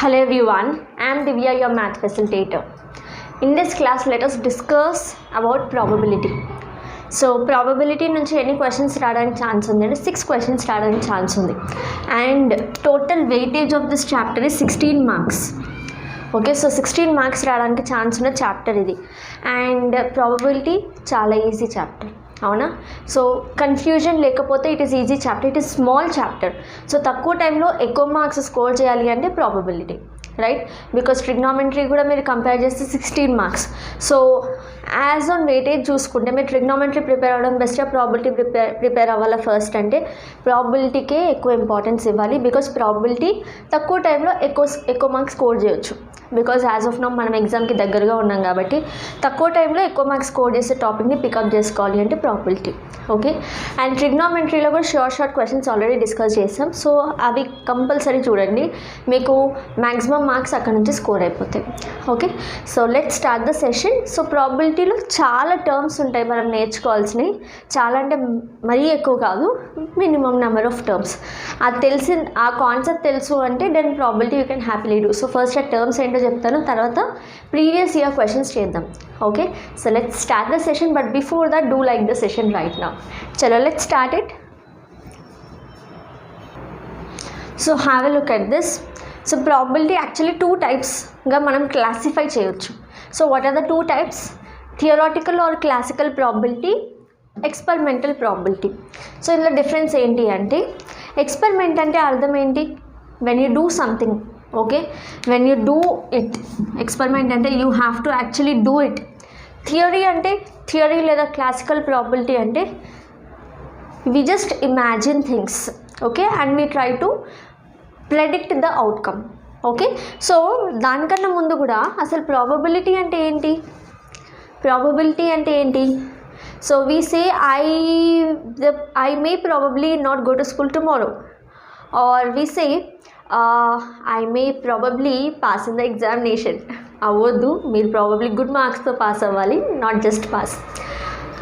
Hello everyone, I am Divya, your math facilitator. In this class, let us discuss about probability. So probability నుంచి ఎన్ని questions రావడానికి chance ఉంది అంటే 6 questions రావడానికి chance ఉంది and total weightage of this chapter is 16 marks. Okay, so 16 marks రావడానికి chance ఉన్న chapter ఇది. అండ్ ప్రాబబిలిటీ చాలా ఈజీ చాప్టర్, అవునా? సో కన్ఫ్యూజన్ లేకపోతే it is easy chapter, it is small chapter. So తక్కువ టైంలో ఎక్కువ మార్క్స్ స్కోర్ చేయాలి అంటే ప్రాబబిలిటీ, రైట్? బికాస్ ట్రిగ్నామెట్రీ కూడా మీరు కంపేర్ చేస్తే 16 marks. So as on weightage చూసుకుంటే మీరు ట్రిగ్నామెట్రీ ప్రిపేర్ అవ్వడం బెస్ట్, ప్రాబిలిటీ ప్రిపేర్ అవ్వాలా ఫస్ట్ అంటే ప్రాబిలిటీకే ఎక్కువ ఇంపార్టెన్స్ ఇవ్వాలి. బికాస్ ప్రాబిలిటీ తక్కువ టైంలో ఎక్కువ మార్క్స్ స్కోర్ చేయొచ్చు. బికాజ్ యాజ్ ఆఫ్ నౌ మనం ఎగ్జామ్కి దగ్గరగా ఉన్నాం కాబట్టి తక్కువ టైంలో ఎక్కువ మార్క్స్ స్కోర్ చేసే టాపిక్ని పికప్ చేసుకోవాలి అంటే ప్రాబిలిటీ. ఓకే, అండ్ ట్రిగ్నామెట్రీలో కూడా షార్ట్ క్వశ్చన్స్ ఆల్రెడీ డిస్కస్ చేసాం. సో అవి కంపల్సరీ చూడండి, మీకు మ్యాక్సిమం మార్క్స్ అక్కడ నుంచి స్కోర్ అయిపోతాయి. Okay, so let start the session. So ప్రాబిలిటీలో చాలా టర్మ్స్ ఉంటాయి మనం నేర్చుకోవాల్సినవి, చాలా అంటే మరీ ఎక్కువ కాదు, మినిమం నెంబర్ ఆఫ్ టర్మ్స్. అది తెలిసి ఆ కాన్సెప్ట్ తెలుసు అంటే then probability you can happily do. So first ఆ టర్మ్స్ ఏంటో చెప్తాను, తర్వాత ప్రీవియస్ ఇయర్ క్వశ్చన్స్ చేద్దాం. Okay, so let's start the session, but before that do like the session right now. చలో let's start it. So have a look at this. So probability actually 2 టైప్స్గా మనం classify చేయొచ్చు. So what are the 2 types? Theoretical or classical probability, experimental probability. So ఇందులో difference ఏంటి అంటే, experiment అంటే అర్థం ఏంటి? When you do something, okay, when you do it. Experiment అంటే you have to actually do it. Theory అంటే, theory లేదా classical probability అంటే we just imagine things, okay, and we try to predict the outcome. Okay, so దానికన్నా ముందు కూడా అసలు probability అంటే ఏంటి? ప్రాబబిలిటీ అంటే ఏంటి? So we say I may probably not go to school tomorrow, or we say I may probably pass in the examination. అవ్వద్దు, మీరు ప్రాబబ్లీ గుడ్ మార్క్స్తో పాస్ అవ్వాలి, not just pass.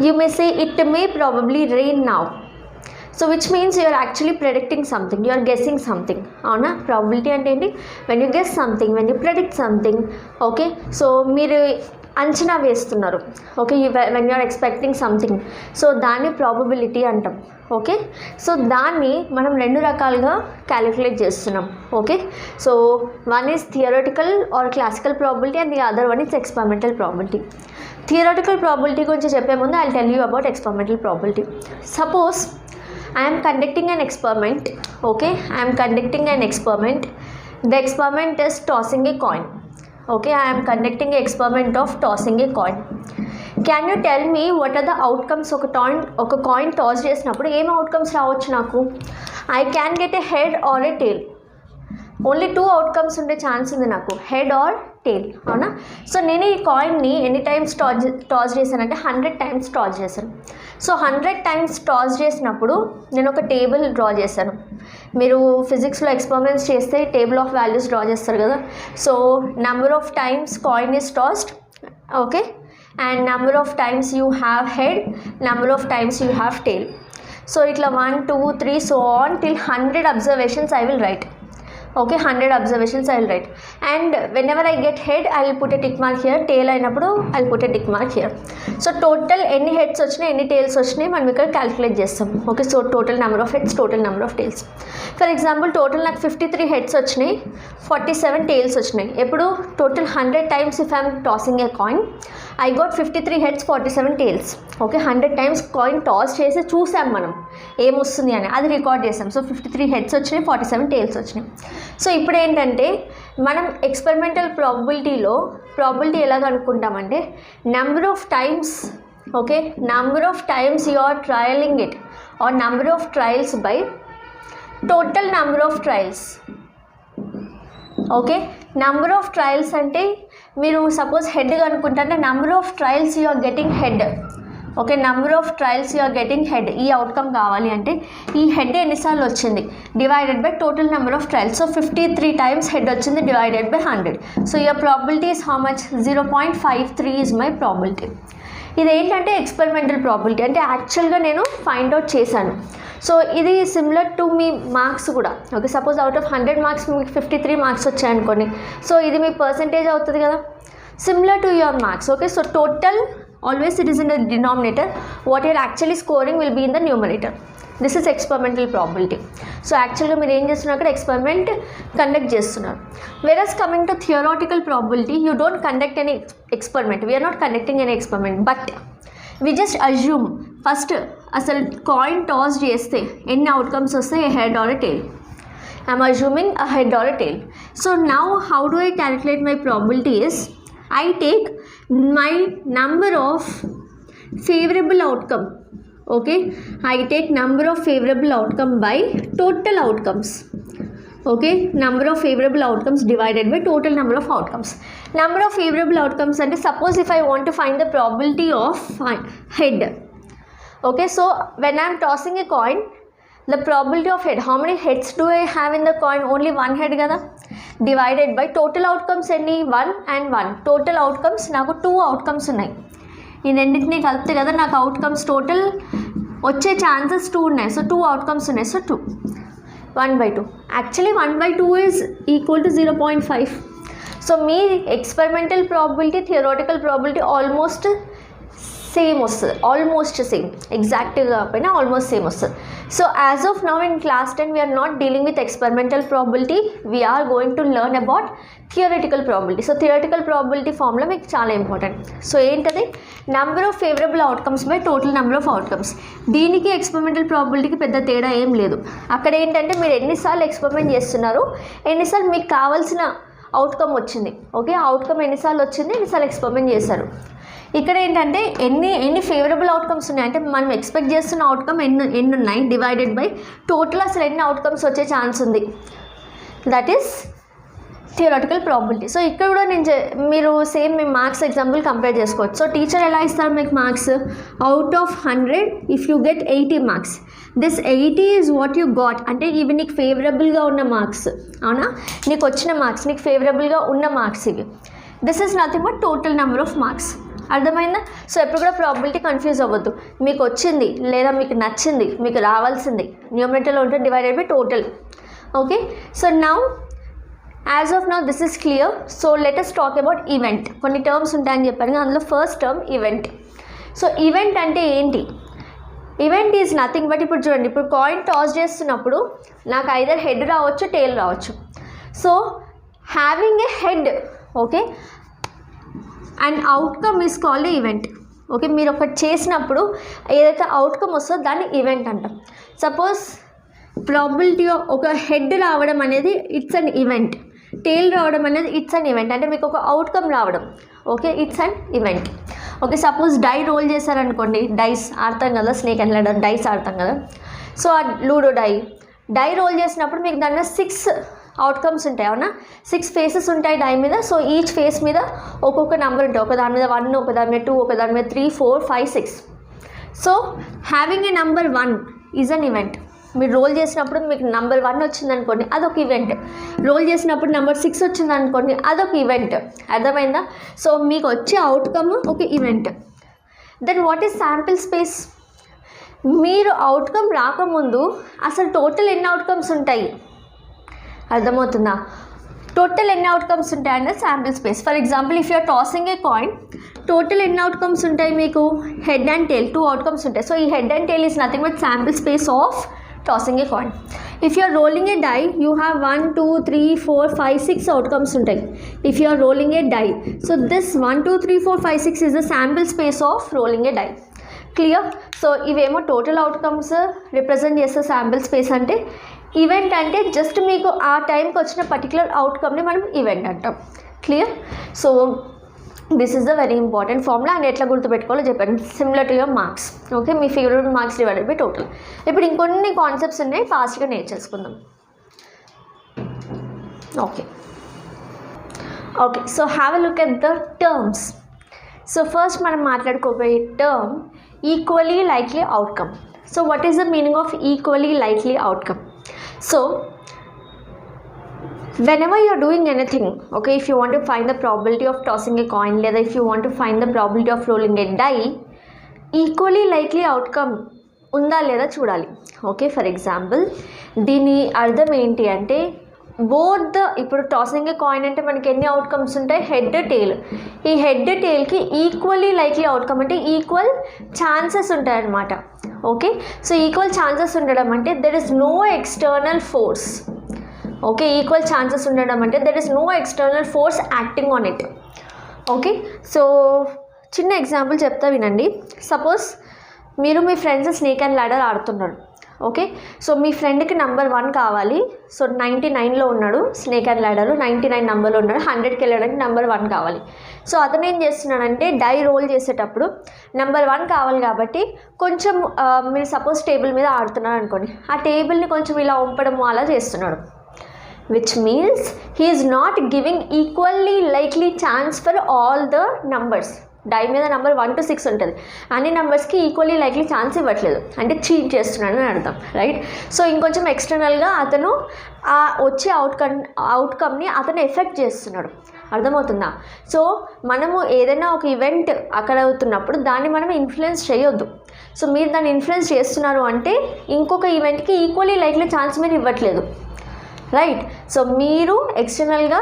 You may say it may probably rain now. So which means you are actually predicting something, you are guessing something, అవునా? Probability అంటే ఏంటి? When you guess something, when you predict something. Okay, so మీరు అంచనా వేస్తున్నారు, okay, when you are expecting something, so దాన్ని probability అంటాం. Okay, so దాన్ని మనం 2 రకాలుగా క్యాలిక్యులేట్ చేస్తున్నాం. Okay, so one is theoretical or classical probability and the other one is experimental probability. Theoretical probability గురించి చెప్పే ముందు I tell you about experimental probability. Suppose I am conducting an experiment. Okay, I am conducting an experiment. The experiment is tossing a coin. Okay, I am conducting an experiment of tossing a coin. Can you tell me what are the outcomes? ఒక coin toss చేసినప్పుడు ఏం outcomes రావచ్చు నాకు? I can get a head or a tail. Only 2 outcomes ఉండే chance ఉంది నాకు, head are టేల్, అవునా? So నేను ఈ కాయిన్ని ఎన్ని టైమ్స్ టాస్ చేశానంటే 100 టైమ్స్ టాస్ చేశాను. సో 100 టైమ్స్ టాస్ చేసినప్పుడు నేను ఒక టేబుల్ డ్రా చేశాను. మీరు ఫిజిక్స్లో ఎక్స్పెరిమెంట్స్ చేస్తే టేబుల్ ఆఫ్ వాల్యూస్ డ్రా చేస్తారు కదా. So number of times coin is tossed, okay, and number of times you have head, number of times you have tail. So ఇట్లా 1, 2, 3 so on till 100 observations I will write. Okay, 100 observations I will write, and whenever I get head I will put a tick mark here, tail అయినప్పుడు I will put a tick mark here. So total ఎన్ని heads వచ్చినాయి, ఎన్ని tails వచ్చినాయి మనం ఇక్కడ calculate చేస్తాం. Okay, so total number of heads, total number of tails. For example total నాకు 53 heads వచ్చినాయి, 47 టేల్స్ వచ్చినాయి. ఎప్పుడు total 100 times if I'm tossing a coin I got 53 heads 47 tails. Okay, 100 times coin toss చేసి చూసాం మనం ఏమొస్తుంది అని, అది రికార్డ్ చేసాం. సో 53 హెడ్స్ వచ్చినాయి, 47 టేల్స్ వచ్చినాయి. సో ఇప్పుడు ఏంటంటే మనం ఎక్స్పెరిమెంటల్ ప్రాబిలిటీలో ప్రాబిలిటీ ఎలా కనుక్కుంటామంటే number of times, okay, number of times you are trialing it or number of trials by total number of trials. Okay, number of trials అంటే మీరు సపోజ్ హెడ్ కనుక్కుంటే number of trials you are getting head. Okay, number of trials you are getting head, ఈ outcome కావాలి అంటే ఈ head ఎన్నిసార్లు వచ్చింది divided by total number of trials. So 53 times head వచ్చింది divided by 100. So your probability is how much? 0.53 is my probability. ఇదేంటంటే experimental probability, అంటే యాక్చువల్గా నేను ఫైండ్ అవుట్ చేశాను. సో ఇది సిమిలర్ టు మీ మార్క్స్ కూడా. Okay, suppose out of 100 marks మీకు 53 marks వచ్చాయనుకోండి, so ఇది మీ పర్సంటేజ్ అవుతుంది కదా, similar to your marks. Okay, so total always it is in the denominator, what you're actually scoring will be in the numerator. This is experimental probability. So actually మీరు ఏం చేస్తున్నారు, అక్కడ experiment conduct చేస్తున్నారు. whereas coming to theoretical probability, you don't conduct any experiment, we are not conducting any experiment, but we just assume first అసలు coin toss చేస్తే ఎన్ని outcomes వస్తాయి, a head or a tail. I'm assuming a head or a tail. So now how do I calculate my probability is, I take my number of favorable outcome. Okay, I take number of favorable outcome by total outcomes. Okay, number of favorable outcomes divided by total number of outcomes. Number of favorable outcomes, and suppose if I want to find the probability of head. Okay, so when I am tossing a coin, the probability of head, how many heads do I have in the coin? Only one head kada, divided by total outcomes any 1 and 1. total outcomes నాకు 2 outcomes ఉన్నాయి, ఈ రెండింటిని కలిపితే కదా నాకు outcomes total వచ్చే chances 2 ఉన్నాయి. So 2 outcomes ఉన్నాయి, so 2 1/2. Actually 1/2 is equal to 0.5. So మీ experimental probability, theoretical probability almost same వస్తుంది, ఆల్మోస్ట్ సేమ్, ఎగ్జాక్ట్గా కాకపోయినా ఆల్మోస్ట్ సేమ్ వస్తుంది. So as of now in class 10 we're not dealing with experimental probability, we're going to learn about theoretical probability. So theoretical probability formula మీకు చాలా important. So ఏంటది, number of favourable outcomes by total number of outcomes. దీనికి experimental ప్రాబిలిటీకి పెద్ద తేడా ఏం లేదు. అక్కడ ఏంటంటే మీరు ఎన్నిసార్లు ఎక్స్పెరిమెంట్ చేస్తున్నారు, ఎన్నిసార్లు మీకు కావాల్సిన అవుట్కమ్ వచ్చింది. ఓకే, అవుట్కమ్ ఎన్నిసార్లు వచ్చింది, ఎన్నిసార్లు ఎక్స్పెరిమెంట్ చేశారు. ఇక్కడ ఏంటంటే ఎన్ని ఫేవరబుల్ అవుట్కమ్స్ ఉన్నాయి అంటే మనం ఎక్స్పెక్ట్ చేస్తున్న అవుట్కమ్ ఎన్ని ఉన్నాయి డివైడెడ్ బై టోటల్ అసలు ఎన్ని అవుట్కమ్స్ వచ్చే ఛాన్స్ ఉంది, that is theoretical probability. So ఇక్కడ కూడా మీరు సేమ్ మీ మార్క్స్ ఎగ్జాంపుల్ కంపేర్ చేసుకోవచ్చు. సో టీచర్ ఎలా ఇస్తారు మీకు marks, out of 100 if you get 80 marks, this 80 is what you got, అంటే ఇవి నీకు ఫేవరబుల్గా ఉన్న మార్క్స్, అవునా, నీకు వచ్చిన మార్క్స్, నీకు ఫేవరబుల్గా ఉన్న మార్క్స్ ఇవి. This is nothing but total number of marks. అర్థమైందా? సో ఎప్పుడు కూడా ప్రాబిలిటీ కన్ఫ్యూజ్ అవ్వద్దు. మీకు వచ్చింది లేదా మీకు నచ్చింది, మీకు రావాల్సింది న్యూమరేటర్లో ఉంటే divided by total. Okay, so now as of now this is clear. So let us talk about event. కొన్ని టర్మ్స్ ఉంటాయని చెప్పాను, అందులో first term event. So event అంటే ఏంటి, ఈవెంట్ ఈజ్ నథింగ్ బట్, ఇప్పుడు చూడండి, ఇప్పుడు కాయిన్ టాస్ చేస్తున్నప్పుడు నాకు ఐదర్ హెడ్ రావచ్చు, టేల్ రావచ్చు. So having a head, okay, and outcome is called event. Okay, మీరు ఒకటి చేసినప్పుడు ఏదైతే అవుట్కమ్ వస్తుందో దాన్ని ఈవెంట్ అంటాం. సపోజ్ ప్రాబిలిటీ ఒక హెడ్ రావడం అనేది ఇట్స్ అన్ ఈవెంట్, టేల్ రావడం అనేది ఇట్స్ అన్ ఈవెంట్, అంటే మీకు ఒక అవుట్కమ్ రావడం, okay, it's an event. Okay, suppose die roll చేశారనుకోండి, డైస్ ఆడతాం కదా, స్నేక్ అండ్ ల్యాడర్ డైస్ ఆడతాం కదా. సో ఆ లూడో డై రోల్ చేసినప్పుడు మీకు దాంట్లో 6 అవుట్కమ్స్ ఉంటాయి, అవునా, 6 ఫేసెస్ ఉంటాయి డై మీద. సో ఈచ్ ఫేస్ మీద ఒక్కొక్క నెంబర్ ఉంటాయి, ఒక దాని మీద 1, ఒక దాని మీద 2, ఒక దాని మీద 3, 4, 5, 6. So having a number 1 is an event. మీరు రోల్ చేసినప్పుడు మీకు నెంబర్ 1 వచ్చిందనుకోండి, అదొక ఈవెంట్. రోల్ చేసినప్పుడు నెంబర్ 6 వచ్చిందనుకోండి, అదొక ఈవెంట్. అర్థమైందా? సో మీకు వచ్చే అవుట్కమ్ ఒక event. Then what is sample space? మీరు అవుట్కమ్ రాకముందు అసలు టోటల్ ఎన్ని అవుట్కమ్స్ ఉంటాయి, అర్థమవుతుందా? టోటల్ ఎన్ని అవుట్కమ్స్ ఉంటాయి అంటే sample space. For example if you're tossing a coin, total ఎన్ని అవుట్కమ్స్ ఉంటాయి మీకు, హెడ్ అండ్ టేల్ 2 అవుట్కమ్స్ ఉంటాయి. సో ఈ head and tail is nothing but sample space of tossing a coin. If you're rolling a die, you have 1, 2, 3, 4, 5, 6 outcomes ఉంటాయి if you're rolling a die. So this 1, 2, 3, 4, 5, 6 is the sample space of rolling a die. Clear? So ఇవేమో total outcomes represent చేసే sample space అంటే. Event అంటే just మీకు ఆ టైంకి వచ్చిన particular అవుట్కమ్ని మనం ఈవెంట్ అంటాం. Clear? So this is the very important formula. And ఎట్లా గుర్తుపెట్టుకోవాలో చెప్పాను, similar to your marks. Okay, మీ favourite marks divided by total. ఇప్పుడు ఇంకొన్ని కాన్సెప్ట్స్ ఉన్నాయి, ఫాస్ట్గా నేర్చేసుకుందాం. Okay, so have a look at the terms. So first మనం మాట్లాడుకోబోయే term equally likely outcome. So what is the meaning of equally likely outcome? So whenever you are doing anything, okay, if you want to find the probability of tossing a coin, లేదా if you want to find the probability of rolling a die, equally likely outcome ఉందా లేదా చూడాలి. Okay, for example దీని అర్థం ఏంటి అంటే both ఇప్పుడు tossing a coin అంటే మనకి ఎన్ని అవుట్కమ్స్ ఉంటాయి, హెడ్ టెయిల్. ఈ హెడ్ టెయిల్కి ఈక్వల్లీ లైక్లీ అవుట్కమ్ అంటే ఈక్వల్ ఛాన్సెస్ ఉంటాయన్నమాట. ఓకే, సో ఈక్వల్ ఛాన్సెస్ ఉండడం అంటే there is no external force. Okay, equal chances ఉండడం అంటే there is no external force acting on it. Okay, so చిన్న ఎగ్జాంపుల్ చెప్తా వినండి. సపోజ్ మీరు మీ ఫ్రెండ్స్ స్నేక్ అండ్ ల్యాడర్ ఆడుతున్నారు. ఓకే, సో మీ ఫ్రెండ్కి నెంబర్ 1 కావాలి. సో 99లో ఉన్నాడు స్నేక్ అండ్ ల్యాడర్, 99 నెంబర్లో ఉన్నాడు, 100కి వెళ్ళడానికి నెంబర్ 1 కావాలి. సో అతను ఏం చేస్తున్నాడంటే డై రోల్ చేసేటప్పుడు నెంబర్ 1 కావాలి కాబట్టి కొంచెం మీరు సపోజ్ టేబుల్ మీద ఆడుతున్నారు అనుకోండి, ఆ టేబుల్ని కొంచెం ఇలా వంపడం అలా చేస్తున్నాడు. which means he is not giving equally likely chance for all the numbers. Die మీద నెంబర్ 1 to 6 ఉంటుంది, అన్ని నెంబర్స్కి ఈక్వల్లీ లైక్లీ ఛాన్స్ ఇవ్వట్లేదు, అంటే చీట్ చేస్తున్నాడు అని అర్థం, రైట్. సో ఇంకొంచెం ఎక్స్టర్నల్గా అతను ఆ వచ్చే అవుట్కమ్ని అతను ఎఫెక్ట్ చేస్తున్నాడు, అర్థమవుతుందా. సో మనము ఏదైనా ఒక ఈవెంట్ అక్కడ అవుతున్నప్పుడు దాన్ని మనం ఇన్ఫ్లుయెన్స్ చేయొద్దు. సో మీరు దాన్ని ఇన్ఫ్లుయెన్స్ చేస్తున్నారు అంటే ఇంకొక ఈవెంట్కి ఈక్వల్లీ లైక్లీ ఛాన్స్ మీరు ఇవ్వట్లేదు, రైట్. సో మీరు ఎక్స్టర్నల్గా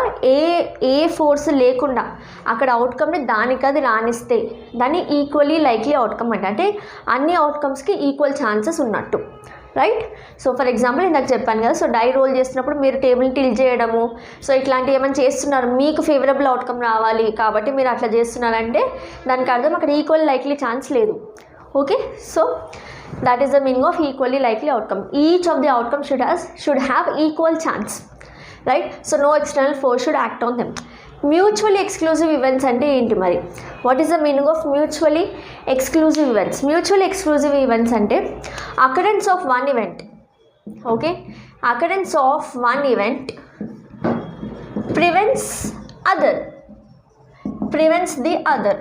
ఏ ఫోర్స్ లేకుండా అక్కడ అవుట్కమ్ని దానికి అది రాణిస్తే దాన్ని ఈక్వల్లీ లైక్లీ అవుట్కమ్ అంటే అన్ని అవుట్కమ్స్కి ఈక్వల్ ఛాన్సెస్ ఉన్నట్టు, రైట్. సో ఫర్ ఎగ్జాంపుల్ ఇందాక చెప్పాను కదా, సో డై రోల్ చేస్తున్నప్పుడు మీరు టేబుల్ని టిల్ చేయడము, సో ఇట్లాంటివి ఏమైనా చేస్తున్నారు, మీకు ఫేవరబుల్ అవుట్కమ్ రావాలి కాబట్టి మీరు అట్లా చేస్తున్నారంటే దానికి అర్థం అక్కడ ఈక్వల్ లైక్లీ ఛాన్స్ లేదు. Okay, so that is the meaning of equally likely outcome. Each of the outcomes should have equal chance, right. So no external force should act on them. Mutually exclusive events ante enti mari, what is the meaning of mutually exclusive events? Mutually exclusive events ante occurrence of one event, okay, occurrence of one event prevents the other.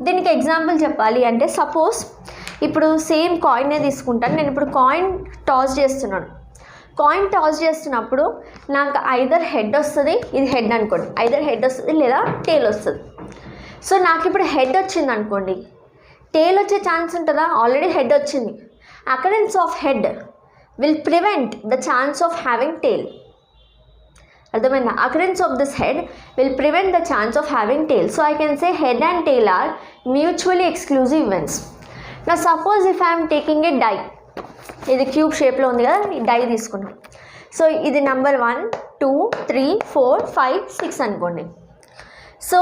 దీనికి example చెప్పాలి అంటే suppose ఇప్పుడు same కాయిన్నే తీసుకుంటాను. నేను ఇప్పుడు coin toss చేస్తున్నాను. Coin toss చేస్తున్నప్పుడు నాకు ఐదర్ హెడ్ వస్తుంది, ఇది హెడ్ అనుకోండి, ఐదర్ హెడ్ వస్తుంది లేదా టేల్ వస్తుంది. సో నాకు ఇప్పుడు హెడ్ వచ్చింది అనుకోండి, టేల్ వచ్చే ఛాన్స్ ఉంటుందా? ఆల్రెడీ హెడ్ వచ్చింది. Occurrence of head will prevent the chance of having tail. అర్థమైందా? Occurrence of this head will prevent the chance of having tail. So I can say head and tail are mutually exclusive events. నా suppose if I'm taking a die, ఇది cube షేప్లో ఉంది కదా, ఈ die తీసుకున్నాం. So ఇది number 1 2 3 4 5 6 అనుకోండి. So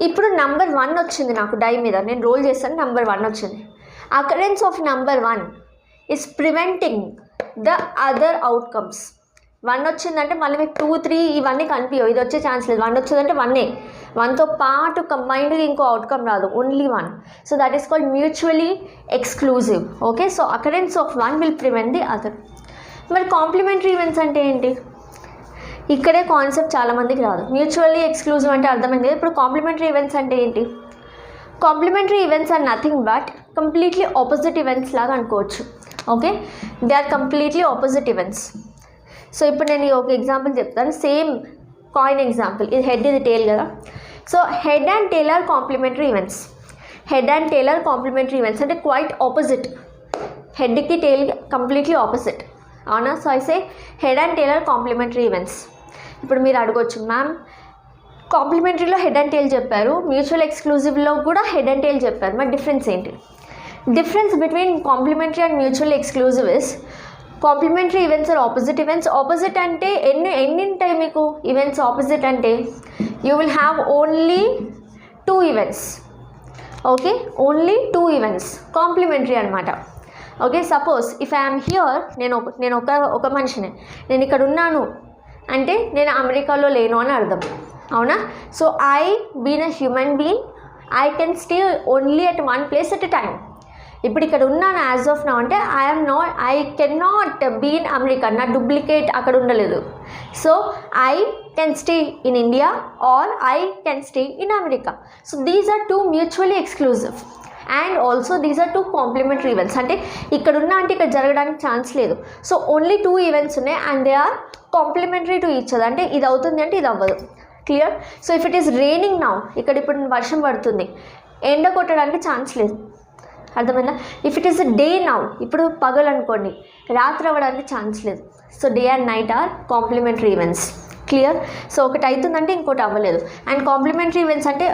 ఇప్పుడు నెంబర్ 1 వచ్చింది నాకు డై మీద, నేను రోల్ చేస్తాను, నెంబర్ 1 వచ్చింది. Occurrence of number 1 is preventing the other outcomes. 1 వచ్చిందంటే మళ్ళీ మీకు 2 3 ఇవన్నీ కనిపించవు, ఇది వచ్చే ఛాన్స్ లేదు. 1 వచ్చిందంటే 1ఏ, 1తో పాటు కంబైన్డ్గా ఇంకో అవుట్కమ్ రాదు, only 1. So that is called mutually exclusive. Okay, so occurrence of 1 will prevent the other. మరి కాంప్లిమెంటరీ ఈవెంట్స్ అంటే ఏంటి? ఇక్కడే కాన్సెప్ట్ చాలామందికి రాదు. మ్యూచువల్లీ ఎక్స్క్లూజివ్ అంటే అర్థమైంది కదా. ఇప్పుడు కాంప్లిమెంటరీ ఈవెంట్స్ అంటే ఏంటి? Complementary events are nothing but completely opposite events లాగా అనుకోవచ్చు. Okay, they are completely opposite events. So ఇప్పుడు నేను ఒక ఎగ్జాంపుల్ చెప్తాను, సేమ్ కాయిన్ ఎగ్జాంపుల్. ఇది హెడ్, ఇది టేల్ కదా. So head and tail are complementary events. Head and tail are complementary events అంటే క్వైట్ ఆపోజిట్. హెడ్కి టేల్కి కంప్లీట్లీ ఆపోజిట్, అవునా? So I say head and tail are complementary events. ఇప్పుడు మీరు అడగొచ్చు, మ్యామ్ కాంప్లిమెంటరీలో హెడ్ అండ్ టేల్ చెప్పారు, మ్యూచువల్ ఎక్స్క్లూజివ్లో కూడా హెడ్ అండ్ టేల్ చెప్పారు, మరి డిఫరెన్స్ ఏంటి? Difference between complementary and mutual exclusive is complementary events are opposite events. Opposite అంటే ఎన్ని ఉంటాయి మీకు ఈవెంట్స్? ఆపోజిట్ అంటే you will have only 2 events. Okay, only 2 events complementary అనమాట. Okay, suppose if I'm here, నేను ఒక మనిషిని, నేను ఇక్కడ ఉన్నాను అంటే నేను అమెరికాలో లేను అని అర్థం, అవునా? So I been a human being, I can stay only at one place at a time. ఇప్పుడు ఇక్కడ ఉన్నాను యాజ్ ఆఫ్ నౌ అంటే I can not be in America, నా డూప్లికేట్ అక్కడ ఉండలేదు. So I can stay in India or I can stay in America. So these are 2 mutually exclusive and also these are 2 complementary events. అంటే ఇక్కడ ఉన్నా అంటే ఇక్కడ జరగడానికి ఛాన్స్ లేదు. సో ఓన్లీ 2 ఈవెంట్స్ ఉన్నాయి and they are complementary to each other. అంటే ఇది అవుతుంది అంటే ఇది అవ్వదు. Clear? So if it is raining now, ఇక్కడ ఇప్పుడు వర్షం పడుతుంది, ఎండ కొట్టడానికి ఛాన్స్ లేదు, అర్థమైందా? If it is day now, ఇప్పుడు పగలు అనుకోండి, రాత్రి అవ్వడానికి ఛాన్స్ లేదు. So day and night are complementary events. Clear? So ఒకటి అవుతుందంటే ఇంకోటి అవ్వలేదు. అండ్ కాంప్లిమెంటరీ ఈవెంట్స్ అంటే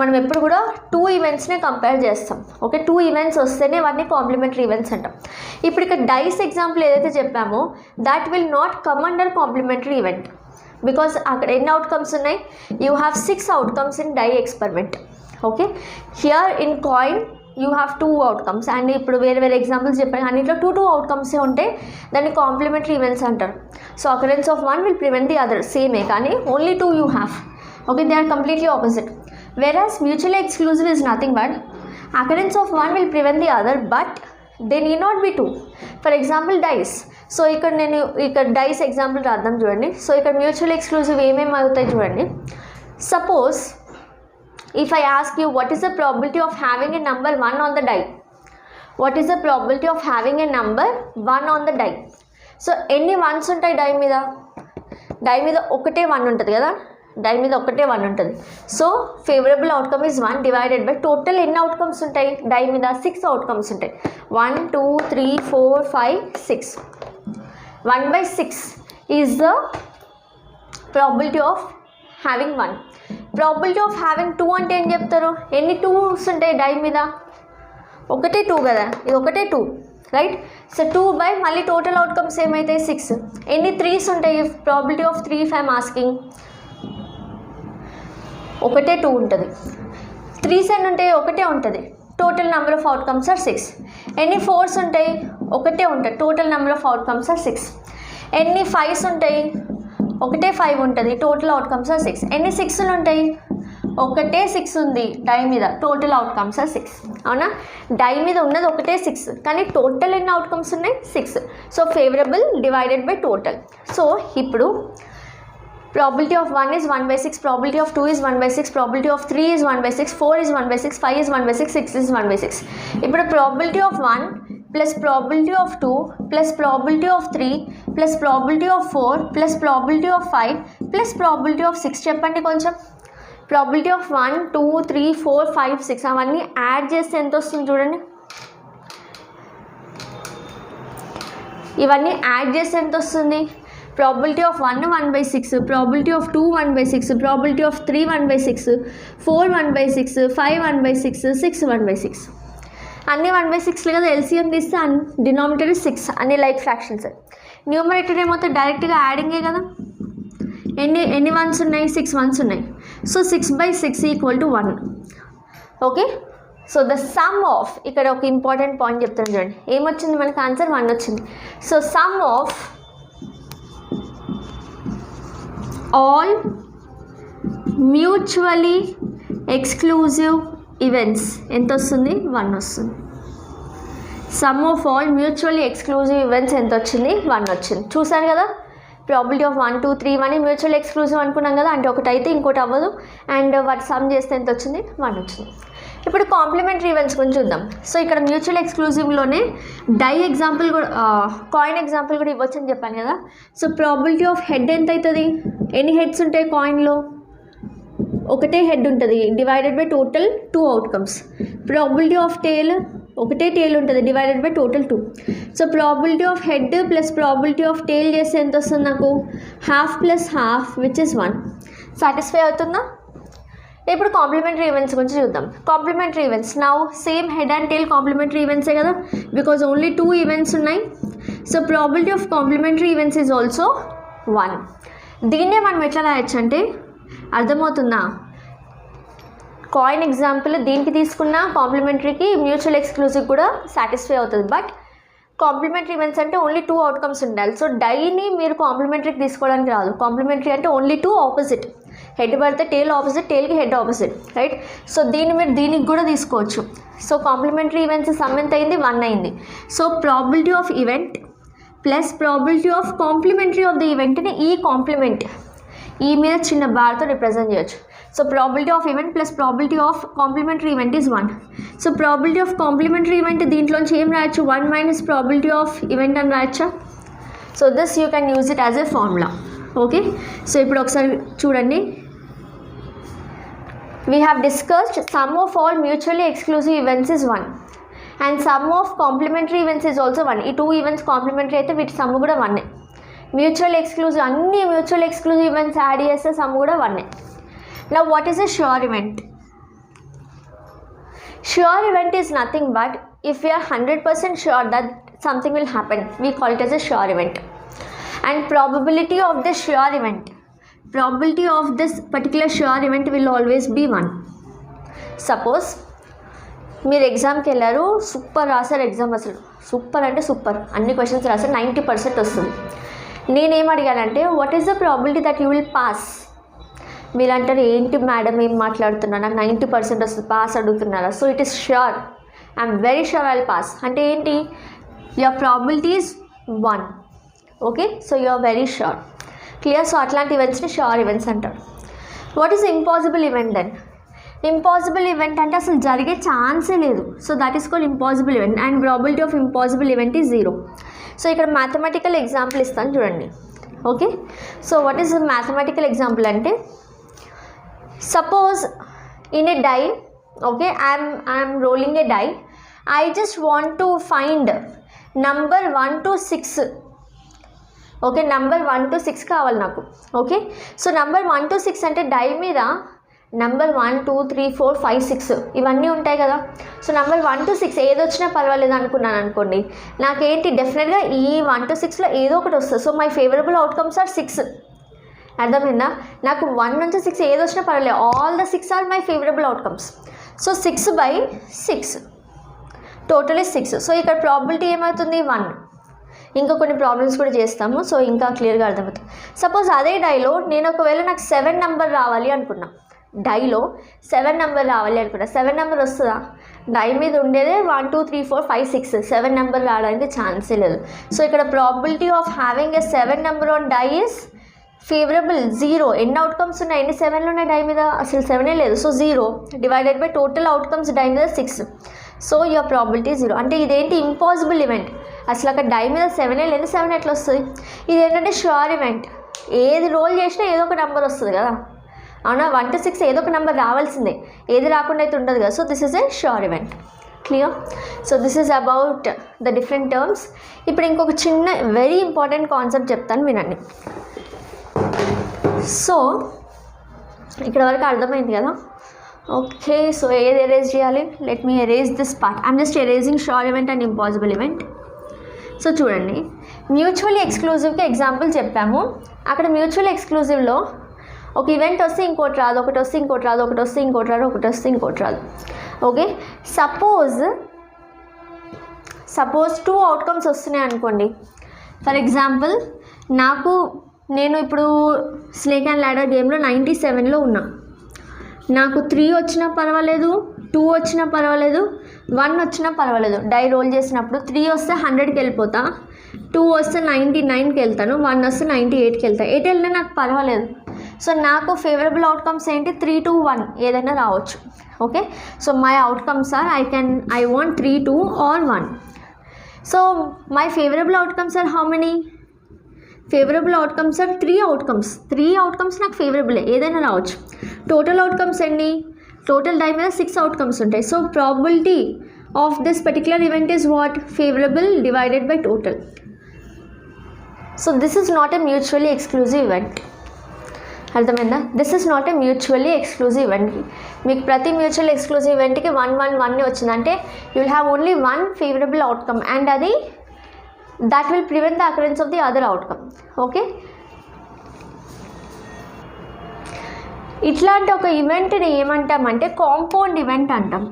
మనం ఎప్పుడు కూడా 2 ఈవెంట్స్నే కంపేర్ చేస్తాం. ఓకే, 2 ఈవెంట్స్ వస్తేనే వాటిని కాంప్లిమెంటరీ ఈవెంట్స్ అంటాం. ఇప్పుడు ఇక్కడ డైస్ ఎగ్జాంపుల్ ఏదైతే చెప్పామో that will not come under complementary event, because అక్కడ ఎన్ని అవుట్కమ్స్ ఉన్నాయి? You have 6 outcomes in die experiment. Okay, here in coin you have 2 outcomes. And ఇప్పుడు వేరే వేరే ఎగ్జాంపుల్స్ చెప్పాను, అన్నింటిలో 2 అవుట్కమ్సే ఉంటాయి, దాన్ని కాంప్లిమెంటరీ ఈవెంట్స్ అంటారు. So occurrence of one will prevent the other, సేమే కానీ only 2 you have. Okay, they are completely opposite. Whereas mutually exclusive is nothing but occurrence of one will prevent the other, but they need not be 2. For example dice. So ఇక్కడ dice example రాద్దాం చూడండి. So ఇక్కడ mutual exclusive ఏమేమి అవుతాయి చూడండి. Suppose if I ask you what is the probability of having a number 1 on the die, what is the probability of having a number 1 on the die? So ఎన్ని 1s ఉంటాయి die మీద ఒకటే 1 ఉంటుంది కదా, die మీద ఒకటే 1 ఉంటుంది. So favourable outcome is 1 divided by total ఎన్ని అవుట్కమ్స్ ఉంటాయి డై మీద? 6 అవుట్కమ్స్ ఉంటాయి. 1 2 3 4 5 6. 1/6 is the probability of having 1. Probability of having 2 అంటే ఏం చెప్తారు? ఎన్ని 2s ఉంటాయి డై మీద? ఒకటే 2 కదా, ఇది ఒకటే 2, రైట్? సో 2 బై మళ్ళీ టోటల్ అవుట్కమ్స్ ఏమైతే 6. ఎన్ని 3s ఉంటాయి? Probability of 3 if I'm asking, ఒకటే 2 ఉంటుంది. 3s ఎన్ని ఉంటాయి? ఒకటే ఉంటుంది. Total number of outcomes are 6. ఎన్ని 4s ఉంటాయి? ఒకటే ఉంటుంది. Total number of outcomes are 6. ఎన్ని 5s ఉంటాయి? ఒకటే 5 ఉంటుంది. Total outcomes are 6. ఎన్ని 6లు ఉంటాయి? ఒకటే 6 ఉంది డై మీద. Total outcomes are 6. అవునా? డై మీద ఉన్నది ఒకటే 6, కానీ టోటల్ ఎన్ని అవుట్కమ్స్ ఉన్నాయి? 6. So favourable divided by total. So ఇప్పుడు probability of 1 is 1/6, probability of 2 is 1/6, probability of 3 is 1/6, 4 is 1/6, 5 is 1/6, 6 is 1/6. ఇప్పుడు probability of 1 plus probability of 2 plus probability of 3 plus probability of 4 plus probability of 5 plus probability of 6 చెప్పండి కొంచెం. probability of 1 2 3 4 5 6 అవన్నీ add చేస్తే ఎంత వస్తుంది చూడండి. ఇవన్నీ add చేస్తే ఎంత వస్తుంది? probability of 1 1/6, probability of 2 1/6, probability of 3 1/6, 4 1/6, 5 1/6, 6 1/6. అన్నీ 1/6 కదా. ఎల్సిఎం తీస్తే డినామినేటర్ 6, అన్ని లైక్ ఫ్రాక్షన్స్. న్యూమరేటర్ ఏమవుతుంది? డైరెక్ట్గా యాడింగే కదా. ఎన్ని 1s ఉన్నాయి? 6 1s ఉన్నాయి. So 6/6 equal to 1. Okay, so the sum of, ఇక్కడ ఒక ఇంపార్టెంట్ పాయింట్ చెప్తాను చూడండి. ఏమొచ్చింది మనకు? ఆన్సర్ 1 వచ్చింది. So some of all mutually exclusive events ఎంత వస్తుంది? 1 వస్తుంది. Some of all mutually exclusive events ఎంత వచ్చింది? 1 వచ్చింది. చూసారు కదా, ప్రాబిలిటీ ఆఫ్ 1 2 3 1 మ్యూచువల్ ఎక్స్క్లూజివ్ అనుకున్నాం కదా, అంటే ఒకటి అయితే ఇంకోటి అవ్వదు. అండ్ వాటి సమ్ చేస్తే ఎంత వచ్చింది? 1 వచ్చింది. ఇప్పుడు కాంప్లిమెంటరీ ఈవెంట్స్ గురించి చూద్దాం. సో ఇక్కడ మ్యూచువల్ ఎక్స్క్లూజివ్లోనే డై ఎగ్జాంపుల్ కూడా, కాయిన్ ఎగ్జాంపుల్ కూడా ఇవ్వచ్చు అని చెప్పాను కదా. సో ప్రాబిలిటీ ఆఫ్ హెడ్ ఎంత అవుతుంది? ఎన్ని హెడ్స్ ఉంటాయి కాయిన్లో? ఒకటే హెడ్ ఉంటుంది divided by total 2 outcomes. Probability of tail, ఒకటే టేల్ ఉంటుంది divided by total 2. So probability of head plus probability of tail చేస్తే ఎంత వస్తుంది నాకు? Half plus half which is 1. Satisfy అవుతుందా? ఇప్పుడు కాంప్లిమెంటరీ ఈవెంట్స్ గురించి చూద్దాం. Complementary events now same head and tail complementary ఈవెంట్సే కదా, బికాజ్ ఓన్లీ 2 ఈవెంట్స్ ఉన్నాయి. So probability of complementary events is also 1. దీన్నే మనం ఎట్లా రాయొచ్చు అంటే, అర్థమవుతుందా? కాయిన్ ఎగ్జాంపుల్ దీనికి తీసుకున్న కాంప్లిమెంటరీకి మ్యూచువల్ ఎక్స్క్లూజివ్ కూడా సాటిస్ఫై అవుతుంది. బట్ కాంప్లిమెంటరీ ఈవెంట్స్ అంటే ఓన్లీ 2 అవుట్కమ్స్ ఉండాలి. సో డైని మీరు కాంప్లిమెంటరీకి తీసుకోవడానికి రాదు. కాంప్లిమెంటరీ అంటే ఓన్లీ 2 ఆపోజిట్. హెడ్ పడితే టేల్ ఆపోజిట్, టేల్కి హెడ్ ఆపోజిట్, రైట్? సో మీరు దీనికి కూడా తీసుకోవచ్చు. సో కాంప్లిమెంటరీ ఈవెంట్స్ సమ్ ఎంత అయింది? 1 అయింది. So probability of event plus probability of complementary of the ఈవెంట్ని ఈ కాంప్లిమెంట్ ఈ మీద చిన్న బార్తో రిప్రజెంట్ చేయొచ్చు. So probability of event plus probability of complementary event is 1. So probability of complementary event దీంట్లోంచి ఏం రాయొచ్చు? 1 మైనస్ ప్రాబిలిటీ ఆఫ్ ఈవెంట్ అని రాయొచ్చా? So this you can use it as a formula. Okay, so ఇప్పుడు ఒకసారి చూడండి. We have discussed some of all mutually exclusive events is 1. And sum of complementary events is also 1. ఈ 2 events complementary అయితే వీటి some కూడా 1. Mutual exclusive, అన్ని mutual exclusive events add చేస్తే some కూడా 1. Now what is a sure event? Sure event is nothing but if we are 100% sure that something will happen, we call it as a sure event. And probability of this sure event, probability of this particular sure event will always be 1. Suppose మీరు ఎగ్జామ్కి వెళ్ళారు, super రాశారు exam, అసలు super అంటే super, అన్ని questions రాశారు, 90% వస్తుంది. నేనేం అడిగానంటే what is the probability that you will pass. మీరు అంటారు ఏంటి మేడం ఏం మాట్లాడుతున్నా, నాకు 90% వస్తుంది, పాస్ అడుగుతున్నారా. So it is sure, I'm very sure I will pass. అంటే ఏంటి, your probability is 1. Okay, so you are very sure. Clear. So అట్లాంటి ఈవెంట్స్ని ష్యూర్ ఈవెంట్స్ అంటారు. What is impossible event then? Impossible event అంటే అసలు జరిగే ఛాన్సే లేదు. So that is called impossible event and probability of impossible event is 0. So ఇక్కడ mathematical example ఇస్తాను చూడండి. Okay, so what is mathematical example అంటే, suppose in a die, okay, I'm rolling a die, I just want to find number 1 to 6. Okay, number 1 to 6 కావాలి నాకు. Okay, so number 1 to 6 అంటే die మీద number 1 2 3 4 5 6 ఇవన్నీ ఉంటాయి కదా. So number 1 to 6 ఏది వచ్చినా పర్వాలేదు అనుకున్నాను అనుకోండి, నాకేంటి డెఫినెట్గా ఈ 1 to 6లో ఏదో ఒకటి వస్తుంది. So my favourable outcomes are 6. అర్థమైందా? నాకు 1 నుంచి 6 ఏది వచ్చినా పర్వాలేదు, all the 6 are my favourable outcomes. So 6/6 total is 6. So ఇక్కడ ప్రాబిలిటీ ఏమవుతుంది 1. ఇంకా కొన్ని ప్రాబ్లమ్స్ కూడా చేస్తాము, సో ఇంకా క్లియర్గా అర్థమవుతుంది. సపోజ్ అదే డైలో నేను ఒకవేళ నాకు 7 నెంబర్ రావాలి అనుకున్నా, డైలో 7 నెంబర్ రావాలి అనుకున్నా, 7 నెంబర్ వస్తుందా? డై మీద ఉండేదే 1 2 3 4 5 6, 7 నెంబర్ రావడానికి ఛాన్సే లేదు. సో ఇక్కడ probability of having a 7 number on die is favourable 0. ఎన్ని అవుట్కమ్స్ ఉన్నాయి, ఎన్ని 7లు ఉన్నాయి డై మీద? అసలు 7ఏ లేదు. So 0 divided by total outcomes die మీద 6. So your probability 0. అంటే ఇదేంటి ఇంపాసిబుల్ ఈవెంట్, అసలు అక్కడ డై మీద 7ఏ లేదు, 7 ఎట్లా వస్తుంది? ఇదేంటంటే ష్యూర్ ఈవెంట్, ఏది రోల్ చేసినా ఏదో ఒక నెంబర్ వస్తుంది కదా, అవునా? 1 to 6 ఏదో ఒక నెంబర్ రావాల్సిందే, ఏది రాకుండా అయితే ఉండదు కదా. So this is a sure event. Clear. So this is about the different terms. ఇప్పుడు ఇంకొక చిన్న వెరీ ఇంపార్టెంట్ కాన్సెప్ట్ చెప్తాను, వినండి. సో ఇక్కడ వరకు అర్థమైంది కదా. ఓకే, సో ఏది ఎరేజ్ చేయాలి? Let me erase this part. I'm just erasing sure event and impossible event. So చూడండి, మ్యూచువల్లీ ఎక్స్క్లూజివ్కి ఎగ్జాంపుల్ చెప్పాము. అక్కడ మ్యూచువల్ ఎక్స్క్లూజివ్లో ఒక ఈవెంట్ వస్తే ఇంకోటి రాదు, ఒకటి వస్తే ఇంకోటి రాదు, ఒకటి వస్తే ఇంకోటి రాదు, ఒకటి వస్తే ఇంకోటి రాదు. ఓకే, సపోజ్ 2 అవుట్కమ్స్ వస్తున్నాయి అనుకోండి. ఫర్ ఎగ్జాంపుల్ నేను ఇప్పుడు స్నేక్ అండ్ ల్యాడర్ గేమ్లో 97లో ఉన్నా. నాకు 3 వచ్చినా పర్వాలేదు, 2 వచ్చినా పర్వాలేదు, 1 వచ్చినా పర్వాలేదు. డై రోల్ చేసినప్పుడు 3 వస్తే 100కి వెళ్ళిపోతా, 2 వస్తే 99కి వెళ్తాను, 1 వస్తే 98కి వెళ్తాను. ఎటు వెళ్ళినా నాకు పర్వాలేదు. సో నాకు ఫేవరబుల్ అవుట్కమ్స్ ఏంటి? 3 to 1 ఏదైనా రావచ్చు. Okay, so my outcomes are I want 3 2 or 1. So my favourable outcomes are how many? Favourable outcomes are 3 outcomes. 3 outcomes నాకు ఫేవరబుల్, ఏదైనా రావచ్చు. టోటల్ అవుట్కమ్స్ ఎన్ని? టోటల్ డై మీద 6 అవుట్కమ్స్ ఉంటాయి. So probability of this particular event is what? Favourable divided by total. So this is not a mutually exclusive event. అర్థమైందా? This is not a mutually exclusive ఈవెంట్కి. మీకు ప్రతి mutual exclusive ఈవెంట్కి 1 1 1 వచ్చిందంటే you will have only 1 favourable outcome and అది that will prevent the occurrence of the other outcome. Okay, ఇట్లాంటి ఒక ఈవెంట్ని ఏమంటామంటే కాంపౌండ్ ఈవెంట్ అంటాం.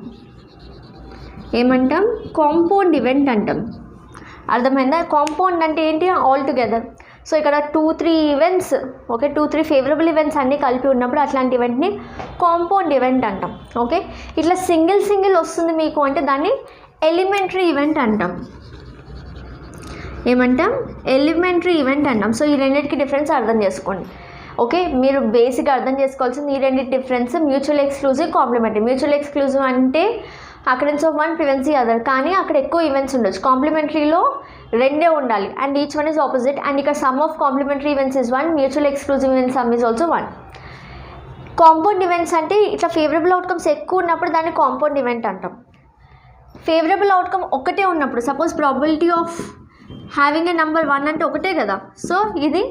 ఏమంటాం? కాంపౌండ్ ఈవెంట్ అంటాం. అర్థమైందా? కాంపౌండ్ అంటే ఏంటి? All together. సో ఇక్కడ 2 3 ఈవెంట్స్, ఓకే, 2 3 ఫేవరబుల్ ఈవెంట్స్ అన్నీ కలిపి ఉన్నప్పుడు అట్లాంటి ఈవెంట్ని కాంపౌండ్ ఈవెంట్ అంటాం. ఓకే, ఇట్లా సింగిల్ వస్తుంది మీకు అంటే దాన్ని ఎలిమెంటరీ ఈవెంట్ అంటాం. ఏమంటాం? ఎలిమెంటరీ ఈవెంట్ అంటాం. సో ఈ రెండింటికి డిఫరెన్స్ అర్థం చేసుకోండి. ఓకే, మీరు బేసిక్గా అర్థం చేసుకోవాల్సింది ఈ రెండింటి difference. Mutual exclusive, complementary. Mutual exclusive అంటే occurrence of 1 prevents the other, కానీ అక్కడ ఎక్కువ ఈవెంట్స్ ఉండొచ్చు. కాంప్లిమెంటరీలో 2 ఉండాలి and each one is opposite. And ఇక్కడ sum of complementary events is 1, mutual exclusive event sum is also 1. Compound events అంటే ఇట్లా ఫేవరబుల్ అవుట్కమ్స్ ఎక్కువ ఉన్నప్పుడు దాన్ని కాంపౌండ్ ఈవెంట్ అంటాం. ఫేవరబుల్ అవుట్కమ్ ఒకటే ఉన్నప్పుడు, suppose probability of having a number 1 అంటే ఒకటే కదా, సో ఇది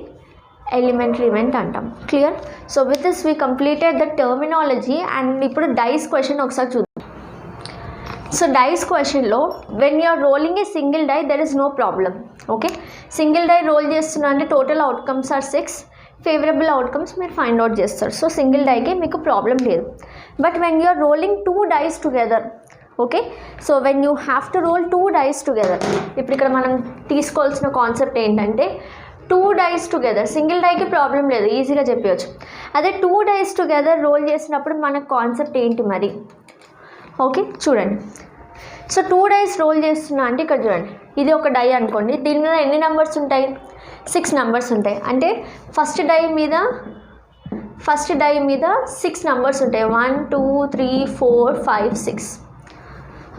ఎలిమెంటరీ ఈవెంట్ అంటాం. Clear? So with this we completed the terminology. And ఇప్పుడు డైస్ క్వశ్చన్ ఒకసారి చూద్దాం. సో డైస్ క్వశ్చన్లో when you're rolling a single die there is no problem. Okay, single die roll చేస్తున్నా అంటే total outcomes are 6, favourable outcomes మీరు find out చేస్తారు. So single డైకి మీకు ప్రాబ్లం లేదు. But when you're rolling 2 dice together, okay, so when you have to roll 2 dice together, ఇప్పుడు ఇక్కడ మనం తీసుకోవాల్సిన కాన్సెప్ట్ ఏంటంటే 2 డైస్ టుగెదర్, సింగిల్ డైకి ప్రాబ్లం లేదు, ఈజీగా చెప్పవచ్చు. అదే 2 డైస్ టుగెదర్ రోల్ చేసినప్పుడు మన కాన్సెప్ట్ ఏంటి మరి? ఓకే, చూడండి. సో 2 డైస్ రోల్ చేస్తున్నా అంటే ఇక్కడ చూడండి, ఇది ఒక డై అనుకోండి, దీని మీద ఎన్ని నెంబర్స్ ఉంటాయి? 6 నెంబర్స్ ఉంటాయి. అంటే ఫస్ట్ డై మీద 6 నెంబర్స్ ఉంటాయి. 1 2 3 4 5 6.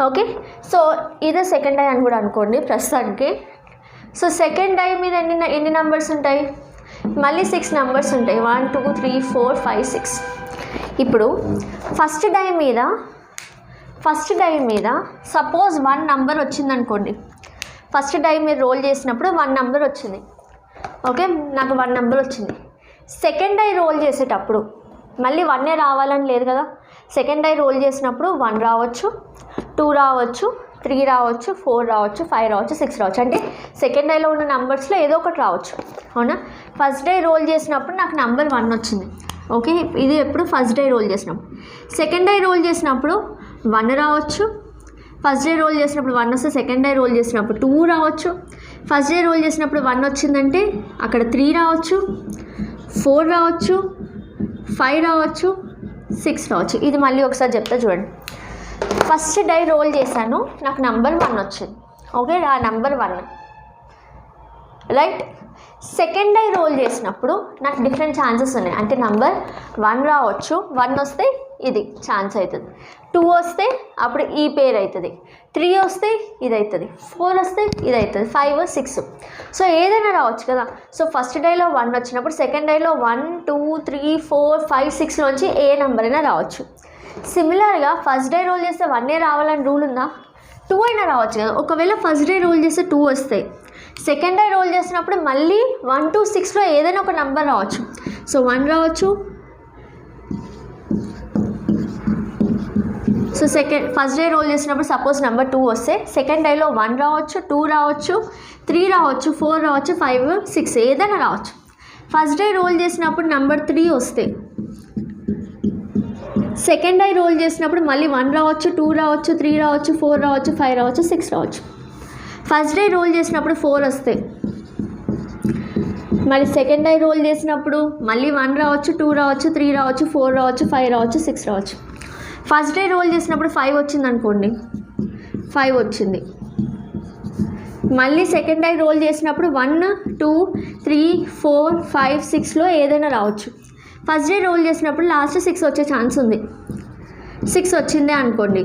ఓకే, సో ఇదే సెకండ్ డై అని కూడా అనుకోండి ప్రస్తుతానికి. సో సెకండ్ డై మీద ఎన్ని నెంబర్స్ ఉంటాయి? మళ్ళీ 6 నెంబర్స్ ఉంటాయి. 1 2 3 4 5 6. ఇప్పుడు ఫస్ట్ డై మీద సపోజ్ 1 నెంబర్ వచ్చిందనుకోండి. ఫస్ట్ డై మీరు రోల్ చేసినప్పుడు 1 నెంబర్ వచ్చింది. ఓకే, నాకు 1 నెంబర్ వచ్చింది. సెకండ్ డై రోల్ చేసేటప్పుడు మళ్ళీ 1 రావాలని లేదు కదా. సెకండ్ డై రోల్ చేసినప్పుడు 1 రావచ్చు, 2 రావచ్చు, 3 రావచ్చు, 4 రావచ్చు, 5 రావచ్చు, 6 రావచ్చు. అంటే సెకండ్ డైలో ఉన్న నెంబర్స్లో ఏదో ఒకటి రావచ్చు, అవునా? ఫస్ట్ డై రోల్ చేసినప్పుడు నాకు నెంబర్ 1 వచ్చింది. ఓకే, ఇది ఎప్పుడు ఫస్ట్ డై రోల్ చేసినప్పుడు. సెకండ్ డై రోల్ చేసినప్పుడు 1 రావచ్చు. ఫస్ట్ డే రోల్ చేసినప్పుడు 1 వస్తే సెకండ్ డే రోల్ చేసినప్పుడు 2 రావచ్చు. ఫస్ట్ డే రోల్ చేసినప్పుడు 1 వచ్చిందంటే అక్కడ 3 రావచ్చు, 4 రావచ్చు, 5 రావచ్చు, 6 రావచ్చు. ఇది మళ్ళీ ఒకసారి చెప్తా చూడండి. ఫస్ట్ డై రోల్ చేశాను, నాకు నెంబర్ 1 వచ్చింది. ఓకే, ఆ number 1 right. Second die roll చేసినప్పుడు నాకు డిఫరెంట్ ఛాన్సెస్ ఉన్నాయి. అంటే నెంబర్ 1 రావచ్చు, 1 వస్తే ఇది ఛాన్స్ అవుతుంది, 2 వస్తే అప్పుడు ఈ పేరు అవుతుంది, 3 వస్తే ఇది అవుతుంది, 4 వస్తే ఇది అవుతుంది, 5 6. సో ఏదైనా రావచ్చు కదా. సో ఫస్ట్ డైలో 1 వచ్చినప్పుడు సెకండ్ డైలో 1 2 3 4 5 6లోంచి ఏ నెంబర్ అయినా రావచ్చు. సిమిలర్గా ఫస్ట్ డే రోల్ చేస్తే 1 రావాలని రూల్ ఉందా? 2 అయినా రావచ్చు కదా. ఒకవేళ ఫస్ట్ డే రోల్ చేస్తే 2 వస్తాయి, సెకండ్ డే రోల్ చేసినప్పుడు మళ్ళీ 1 to 6లో ఏదైనా ఒక నెంబర్ రావచ్చు. సో 1 రావచ్చు. సో ఫస్ట్ డే రోల్ చేసినప్పుడు సపోజ్ నెంబర్ 2 వస్తే సెకండ్ డేలో 1 రావచ్చు, 2 రావచ్చు, 3 రావచ్చు, 4 రావచ్చు, 5 6 ఏదైనా రావచ్చు. ఫస్ట్ డే రోల్ చేసినప్పుడు నెంబర్ 3 వస్తే సెకండ్ డే రోల్ చేసినప్పుడు మళ్ళీ 1 రావచ్చు, 2 రావచ్చు, 3 రావచ్చు, 4 రావచ్చు, 5 రావచ్చు, 6 రావచ్చు. ఫస్ట్ డే రోల్ చేసినప్పుడు 4 వస్తే మళ్ళీ సెకండ్ డే రోల్ చేసినప్పుడు మళ్ళీ 1 రావచ్చు, 2 రావచ్చు, 3 రావచ్చు, 4 రావచ్చు, 5 రావచ్చు, 6 రావచ్చు. ఫస్ట్ డే రోల్ చేసినప్పుడు 5 వచ్చింది అనుకోండి, 5 వచ్చింది. మళ్ళీ సెకండ్ డే రోల్ చేసినప్పుడు 1 2 3 4 5 6లో ఏదైనా రావచ్చు. ఫస్ట్ డే రోల్ చేసినప్పుడు లాస్ట్ 6 వచ్చే ఛాన్స్ ఉంది. 6 వచ్చిందే అనుకోండి,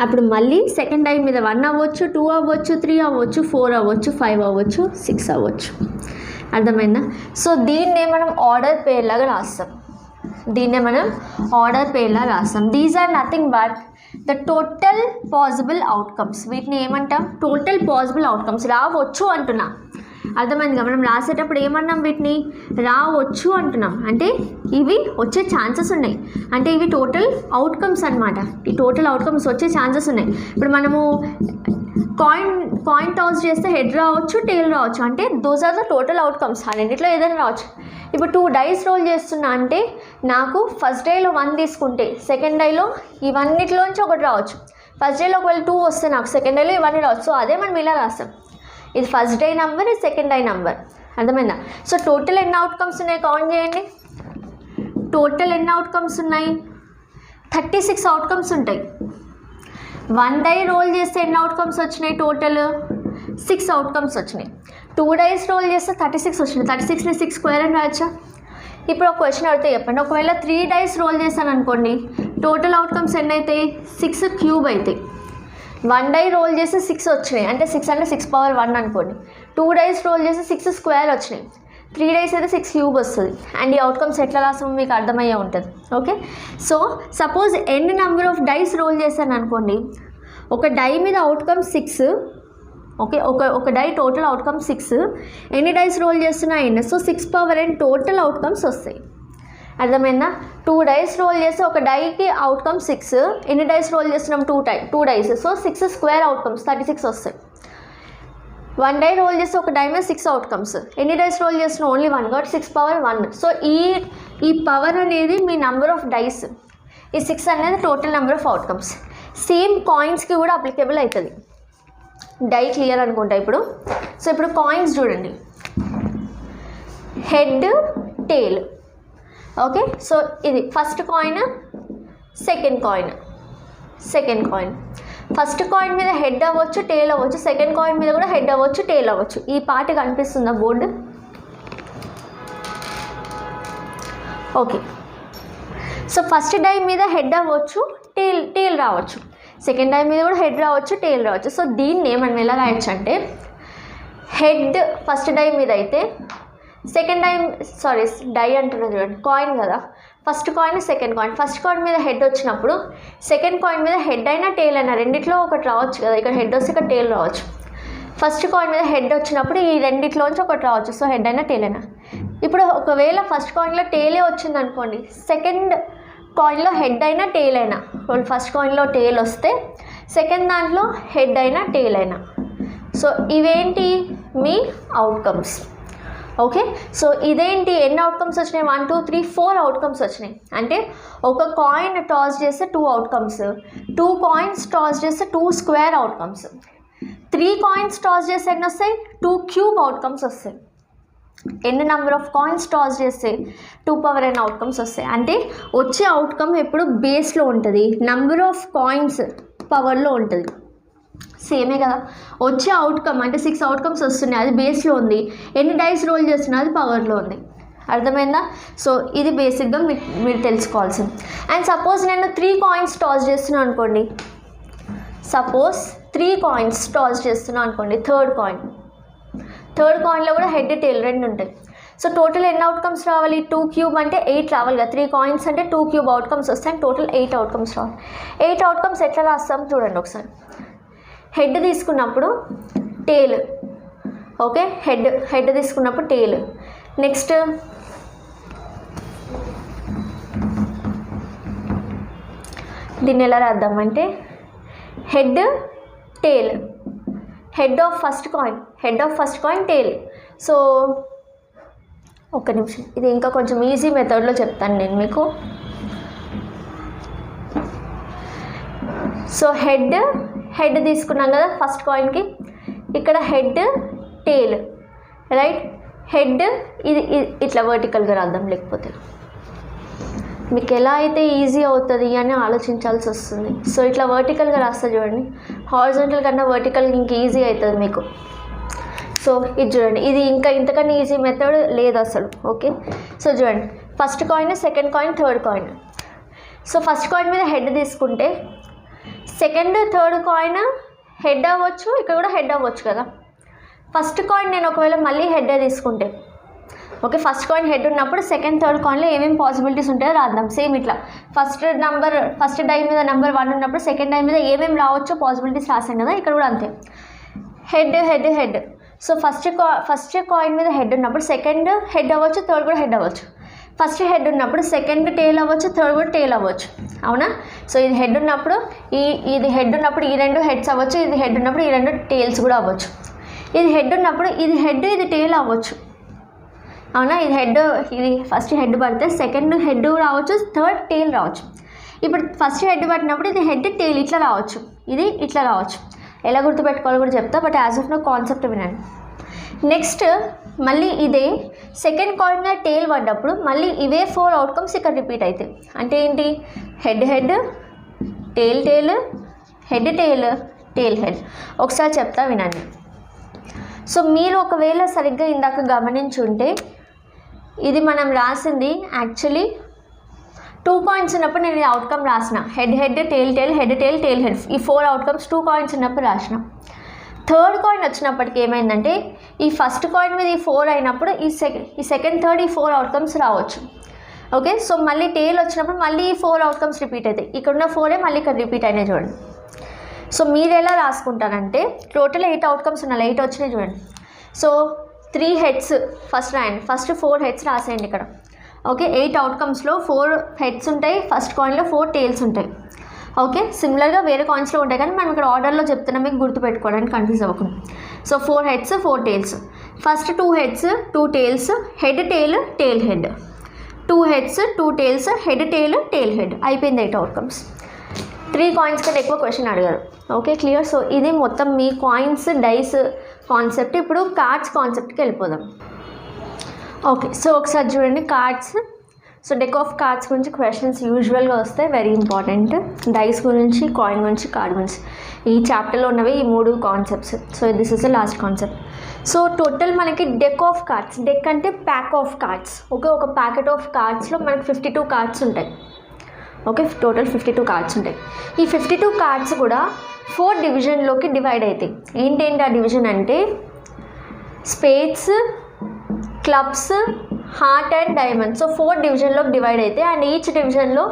అప్పుడు మళ్ళీ సెకండ్ డై మీద 1 అవ్వచ్చు, 2 అవ్వచ్చు, 3 అవ్వచ్చు, 4 అవ్వచ్చు, 5 అవ్వచ్చు, 6 అవ్వచ్చు. అర్థమైందా? సో దీన్నే మనం ఆర్డర్ పేర్లాగా రాస్తాం. These are nothing but the total possible outcomes. వీటిని ఏమంటాం? Total possible outcomes. రావచ్చు అంటున్నా, అర్థమైందిగా? మనం రాసేటప్పుడు ఏమన్నాం? వీటిని రావచ్చు అంటున్నాం, అంటే ఇవి వచ్చే ఛాన్సెస్ ఉన్నాయి, అంటే ఇవి టోటల్ అవుట్కమ్స్ అనమాట. ఈ టోటల్ అవుట్కమ్స్ వచ్చే ఛాన్సెస్ ఉన్నాయి. ఇప్పుడు మనము కాయిన్ టాస్ చేస్తే హెడ్ రావచ్చు, టేల్ రావచ్చు, అంటే those are the total outcomes. అన్నింటిలో ఏదైనా రావచ్చు. ఇప్పుడు 2 డైస్ రోల్ చేస్తున్నా అంటే నాకు ఫస్ట్ డేలో 1 తీసుకుంటే సెకండ్ డేలో ఇవన్నిటిలోంచి ఒకటి రావచ్చు. ఫస్ట్ డేలో ఒకవేళ 2 వస్తే నాకు సెకండ్ డేలో ఇవన్నీ రావచ్చు. సో అదే మనం ఇలా రాస్తాం. ఇది ఫస్ట్ డే నెంబర్, ఇది సెకండ్ డే నెంబర్. అర్థమైందా? సో టోటల్ ఎన్ని అవుట్కమ్స్ ఉన్నాయి కౌంట్ చేయండి. టోటల్ ఎన్ని అవుట్కమ్స్ ఉన్నాయి? 36 అవుట్కమ్స్ ఉంటాయి. 1 డై రోల్ చేస్తే ఎన్ని అవుట్కమ్స్ వచ్చినాయి? టోటల్ 6 అవుట్కమ్స్ వచ్చినాయి. 2 డైస్ రోల్ చేస్తే 36 వచ్చినాయి. 36ని 6 స్క్వేర్ అని రాయచ్చా? ఇప్పుడు ఒక క్వశ్చన్ అడిగితే చెప్పండి. ఒకవేళ 3 డైస్ రోల్ చేశాను అనుకోండి, టోటల్ అవుట్కమ్స్ ఎన్ని అవుతాయి? 6 క్యూబ్ అవుతాయి. 1 డై రోల్ చేస్తే 6 వచ్చినాయి, అంటే 6 అంటే 6 పవర్ 1 అనుకోండి. 2 డైస్ రోల్ చేస్తే 6 స్క్వేర్ వచ్చినాయి. 3 డైస్ అయితే 6 క్యూబ్ వస్తుంది. అండ్ ఈ అవుట్కమ్స్ ఎట్లా రాసామో మీకు అర్థమయ్యే ఉంటుంది. ఓకే, సో సపోజ్ ఎన్ని నెంబర్ ఆఫ్ డైస్ రోల్ చేశాను అనుకోండి, ఒక డై మీద అవుట్కమ్ 6, ఓకే, ఒక డై టోటల్ అవుట్కమ్ 6, ఎన్ని డైస్ రోల్ చేస్తున్నా n, so 6 power n total outcomes వస్తాయి. అర్థమైందా? 2 డైస్ రోల్ చేస్తే ఒక డైకి అవుట్కమ్ 6, ఎన్ని డైస్ రోల్ చేస్తున్నాం 2 డైస్, సో 6 స్క్వేర్ అవుట్కమ్స్ 36 వస్తాయి. 1 డై రోల్ చేస్తే ఒక డై మీద 6 అవుట్కమ్స్, ఎన్ని డైస్ రోల్ చేస్తున్నాం ఓన్లీ 1 కాబట్టి 6 పవర్ 1. సో ఈ పవర్ అనేది మీ నెంబర్ ఆఫ్ డైస్, ఈ 6 అనేది total number of outcomes. Same కాయిన్స్కి కూడా అప్లికేబుల్ అవుతుంది. డై క్లియర్ అనుకుంటా ఇప్పుడు. సో ఇప్పుడు కాయిన్స్ చూడండి, హెడ్ టేల్, ఓకే. సో ఇది first coin, second coin. First coin మీద హెడ్ అవ్వచ్చు, టేల్ అవ్వచ్చు, సెకండ్ కాయిన్ మీద కూడా హెడ్ అవ్వచ్చు, టేల్ అవ్వచ్చు. ఈ పార్ట్ కనిపిస్తుందా board? Okay. So first die మీద హెడ్ అవ్వచ్చు, టేల్ రావచ్చు, సెకండ్ డై మీద కూడా హెడ్ రావచ్చు, టేల్ రావచ్చు. సో దీన్ని మనం ఎలా రాయొచ్చు అంటే, హెడ్ ఫస్ట్ డై మీద అయితే సెకండ్ డై అంటున్నా చూడండి, కాయిన్ కదా, first coin second coin. First coin మీద హెడ్ వచ్చినప్పుడు సెకండ్ కాయిన్ మీద హెడ్ అయినా టేల్ అయినా రెండిట్లో ఒకటి రావచ్చు కదా, ఇక్కడ హెడ్ వస్తే ఇక్కడ టేల్ రావచ్చు. ఫస్ట్ కాయిన్ మీద హెడ్ వచ్చినప్పుడు ఈ రెండిట్లోంచి ఒకటి రావచ్చు, సో హెడ్ అయినా టేల్ అయినా. ఇప్పుడు ఒకవేళ ఫస్ట్ కాయిన్లో టేలే వచ్చింది అనుకోండి, సెకండ్ కాయిన్లో హెడ్ అయినా టేల్ అయినా, ఫస్ట్ కాయిన్లో టేల్ వస్తే సెకండ్ దాంట్లో హెడ్ అయినా టేల్ అయినా. సో ఇవేంటి మీ అవుట్కమ్స్, ఓకే. సో ఇదేంటి, ఎన్ని అవుట్కమ్స్ వచ్చినాయి? 1 2 3 4 అవుట్కమ్స్ వచ్చినాయి. అంటే ఒక కాయిన్ టాస్ చేస్తే 2 అవుట్కమ్స్, 2 కాయిన్స్ టాస్ చేస్తే 2 స్క్వేర్ అవుట్కమ్స్, 3 కాయిన్స్ టాస్ చేస్తే ఎన్ని వస్తాయి? 2 క్యూబ్ అవుట్కమ్స్ వస్తాయి. ఎన్ని నెంబర్ ఆఫ్ కాయిన్స్ టాస్ చేస్తే 2 పవర్ n అవుట్కమ్స్ వస్తాయి. అంటే వచ్చే అవుట్కమ్ ఎప్పుడు బేస్లో ఉంటుంది, నెంబర్ ఆఫ్ కాయిన్స్ పవర్లో ఉంటుంది. సేమే కదా, వచ్చే అవుట్కమ్ అంటే 6 అవుట్కమ్స్ వస్తున్నాయి, అది బేస్లో ఉంది. ఎన్ని డైస్ రోల్ చేస్తున్నా అది పవర్లో ఉంది. అర్థమైందా? సో ఇది బేసిక్గా మీరు తెలుసుకోవాల్సింది. అండ్ సపోజ్ నేను 3 కాయిన్స్ టాస్ చేస్తున్నాను అనుకోండి, థర్డ్ కాయిన్లో కూడా హెడ్ టేల్ రెండు ఉంటాయి. సో టోటల్ ఎన్ని అవుట్కమ్స్ రావాలి? 2 క్యూబ్ అంటే 8 రావాలి కదా, 3 కాయిన్స్ అంటే 2 క్యూబ్ అవుట్కమ్స్ వస్తాయి. టోటల్ 8 అవుట్కమ్స్ రావాలి. 8 అవుట్కమ్స్ ఎట్లా రాస్తాం చూడండి ఒకసారి. హెడ్ తీసుకున్నప్పుడు టేల్, ఓకే, హెడ్ తీసుకున్నప్పుడు టేల్. నెక్స్ట్ దీన్ని ఎలా రాద్దామంటే, head tail, head of first coin tail. So ఒక్క నిమిషం, ఇది ఇంకా కొంచెం ఈజీ మెథడ్లో చెప్తాను నేను మీకు. సో హెడ్ తీసుకున్నాం కదా ఫస్ట్ కాయిన్కి, ఇక్కడ హెడ్ టేల్, రైట్. హెడ్ ఇది ఇట్లా వర్టికల్గా రాద్దాం, లేకపోతే మీకు ఎలా అయితే ఈజీ అవుతుంది అని ఆలోచించాల్సి వస్తుంది. సో ఇట్లా వర్టికల్గా రాస్తా చూడండి, హారిజాంటల్ కన్నా వర్టికల్ ఇంకా ఈజీ అవుతుంది మీకు. సో ఇది చూడండి, ఇది ఇంకా ఇంతకన్నా ఈజీ మెథడ్ లేదు అసలు, ఓకే. సో చూడండి, first coin, second coin, third coin. So first coin మీద హెడ్ తీసుకుంటే సెకండ్ థర్డ్ కాయిన్ హెడ్ అవ్వచ్చు, ఇక్కడ కూడా హెడ్ అవ్వచ్చు కదా. ఫస్ట్ కాయిన్ నేను ఒకవేళ మళ్ళీ హెడ్డే తీసుకుంటే, ఓకే, ఫస్ట్ కాయిన్ హెడ్ ఉన్నప్పుడు సెకండ్ థర్డ్ కాయిన్లో ఏమేమి పాసిబిలిటీస్ ఉంటాయో రాద్దాం. సేమ్ ఇట్లా ఫస్ట్ డై మీద నెంబర్ 1 ఉన్నప్పుడు సెకండ్ డై మీద ఏమేమి రావచ్చో పాసిబిలిటీస్ రాసాం కదా, ఇక్కడ కూడా అంతే. హెడ్. సో ఫస్ట్ కాయిన్ మీద హెడ్ ఉన్నప్పుడు సెకండ్ హెడ్ అవ్వచ్చు, థర్డ్ కూడా హెడ్ అవ్వచ్చు. ఫస్ట్ హెడ్ ఉన్నప్పుడు సెకండ్ టేల్ అవ్వచ్చు, థర్డ్ కూడా టేల్ అవ్వచ్చు, అవునా. సో ఇది హెడ్ ఉన్నప్పుడు ఇది హెడ్ ఉన్నప్పుడు ఈ 2 హెడ్స్ అవ్వచ్చు, ఇది హెడ్ ఉన్నప్పుడు ఈ 2 టేల్స్ కూడా అవ్వచ్చు. ఇది హెడ్ ఉన్నప్పుడు ఇది హెడ్ ఇది టేల్ అవ్వచ్చు, అవునా. ఇది ఫస్ట్ హెడ్ పడితే సెకండ్ హెడ్ రావచ్చు, థర్డ్ టేల్ రావచ్చు. ఇప్పుడు ఫస్ట్ హెడ్ పట్టినప్పుడు ఇది హెడ్ టేల్ ఇట్లా రావచ్చు, ఇది ఇట్లా రావచ్చు. ఎలా గుర్తుపెట్టుకోవాలో కూడా చెప్తా, but as of no concept వినండి. నెక్స్ట్ మళ్ళీ ఇదే సెకండ్ కాయిన్ మీద టేల్ పడ్డప్పుడు మళ్ళీ ఇవే 4 అవుట్కమ్స్ ఇక్కడ రిపీట్ అవుతాయి. అంటే ఏంటి, head tail, head tail head. ఒకసారి చెప్తా వినండి. సో మీరు ఒకవేళ సరిగ్గా ఇందాక గమనించుంటే, ఇది మనం రాసింది యాక్చువల్లీ 2 కాయిన్స్ ఉన్నప్పుడు నేను ఈ అవుట్కమ్ రాసిన, head tail head tail head, ఈ 4 అవుట్కమ్స్ 2 కాయిన్స్ ఉన్నప్పుడు రాసిన. థర్డ్ కాయిన్ వచ్చినప్పటికి ఏమైందంటే, ఈ ఫస్ట్ కాయిన్ మీద ఈ 4 అయినప్పుడు ఈ సెకండ్ థర్డ్ ఈ 4 అవుట్కమ్స్ రావచ్చు, ఓకే. సో మళ్ళీ టేల్ వచ్చినప్పుడు మళ్ళీ ఈ 4 అవుట్కమ్స్ రిపీట్ అవుతాయి. ఇక్కడున్న 4 మళ్ళీ ఇక్కడ రిపీట్ అయినాయి చూడండి. సో మీరు ఎలా రాసుకుంటారంటే టోటల్ 8 అవుట్కమ్స్ ఉన్నాయి, 8 వచ్చినాయి చూడండి. సో 3 హెడ్స్ ఫస్ట్ రాయండి, ఫస్ట్ 4 హెడ్స్ రాసేయండి ఇక్కడ. ఓకే, 8 అవుట్కమ్స్లో 4 హెడ్స్ ఉంటాయి, ఫస్ట్ కాయిన్లో 4 టేల్స్ ఉంటాయి. ఓకే, సిమిలర్గా వేరే కాయిన్స్లో ఉంటాయి కానీ మనం ఇక్కడ ఆర్డర్లో చెప్తున్నాం మీకు గుర్తుపెట్టుకోవడానికి కన్ఫ్యూజ్ అవ్వకుండా. So 4 heads 4 tails, first 2 heads 2 tails, head tail tail head, 2 heads 2 tails, head tail tail head, అయిపోయింది 8 అవుట్కమ్స్. 3 కాయిన్స్ కంటే ఎక్కువ క్వశ్చన్ అడిగారు. Okay, clear. సో ఇది మొత్తం మీ కాయిన్స్ డైస్ కాన్సెప్ట్. ఇప్పుడు కార్డ్స్ కాన్సెప్ట్కి వెళ్ళిపోదాం. ఓకే, సో ఒకసారి చూడండి cards. So deck of cards గురించి క్వశ్చన్స్ యూజువల్గా వస్తాయి, వెరీ ఇంపార్టెంట్. డైస్ గురించి, కాయిన్ గురించి, కార్డ్ గురించి, ఈ చాప్టర్లో ఉన్నవి ఈ 3 concepts. So this is the last concept. So total మనకి డెక్ ఆఫ్ కార్డ్స్, డెక్ అంటే ప్యాక్ ఆఫ్ కార్డ్స్. ఓకే, ఒక ప్యాకెట్ ఆఫ్ కార్డ్స్లో మనకి 52 కార్డ్స్ ఉంటాయి. ఓకే, టోటల్ 52 కార్డ్స్ ఉంటాయి. ఈ 52 కార్డ్స్ కూడా 4 డివిజన్లోకి డివైడ్ అవుతాయి. ఏంటేంటి ఆ డివిజన్ అంటే spades, clubs, heart and diamond. So 4 డివిజన్లోకి డివైడ్ అవుతాయి అండ్ ఈచ్ డివిజన్లో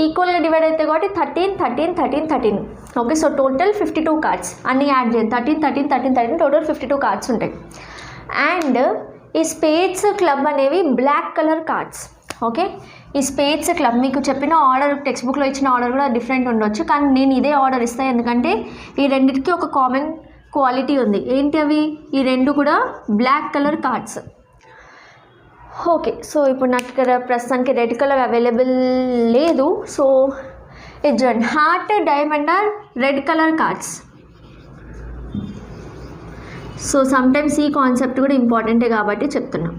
ఈక్వల్గా డివైడ్ అవుతాయి కాబట్టి 13, 13, 13, 13. ఓకే, సో టోటల్ 52 కార్డ్స్ అన్నీ యాడ్ చేయండి. 13, 13, 13, 13 టోటల్ 52 కార్డ్స్ ఉంటాయి. అండ్ ఈ స్పేడ్స్, క్లబ్ అనేవి బ్లాక్ కలర్ కార్డ్స్. ఓకే, ఈ స్పేడ్స్, క్లబ్ మీకు చెప్పిన ఆర్డర్, టెక్స్ట్ బుక్లో ఇచ్చిన ఆర్డర్ కూడా డిఫరెంట్ ఉండొచ్చు కానీ నేను ఇదే ఆర్డర్ ఇస్తాను ఎందుకంటే ఈ రెండింటికి ఒక కామన్ క్వాలిటీ ఉంది. ఏంటి అవి? ఈ 2 కూడా black colour cards. Okay, so ఇప్పుడు నాకు ఇక్కడ ప్రస్తుతానికి రెడ్ కలర్ అవైలబుల్ లేదు. సో ఇది చూడండి, heart, diamond are red colour cards. So sometimes ఈ కాన్సెప్ట్ కూడా ఇంపార్టెంటే కాబట్టి చెప్తున్నా,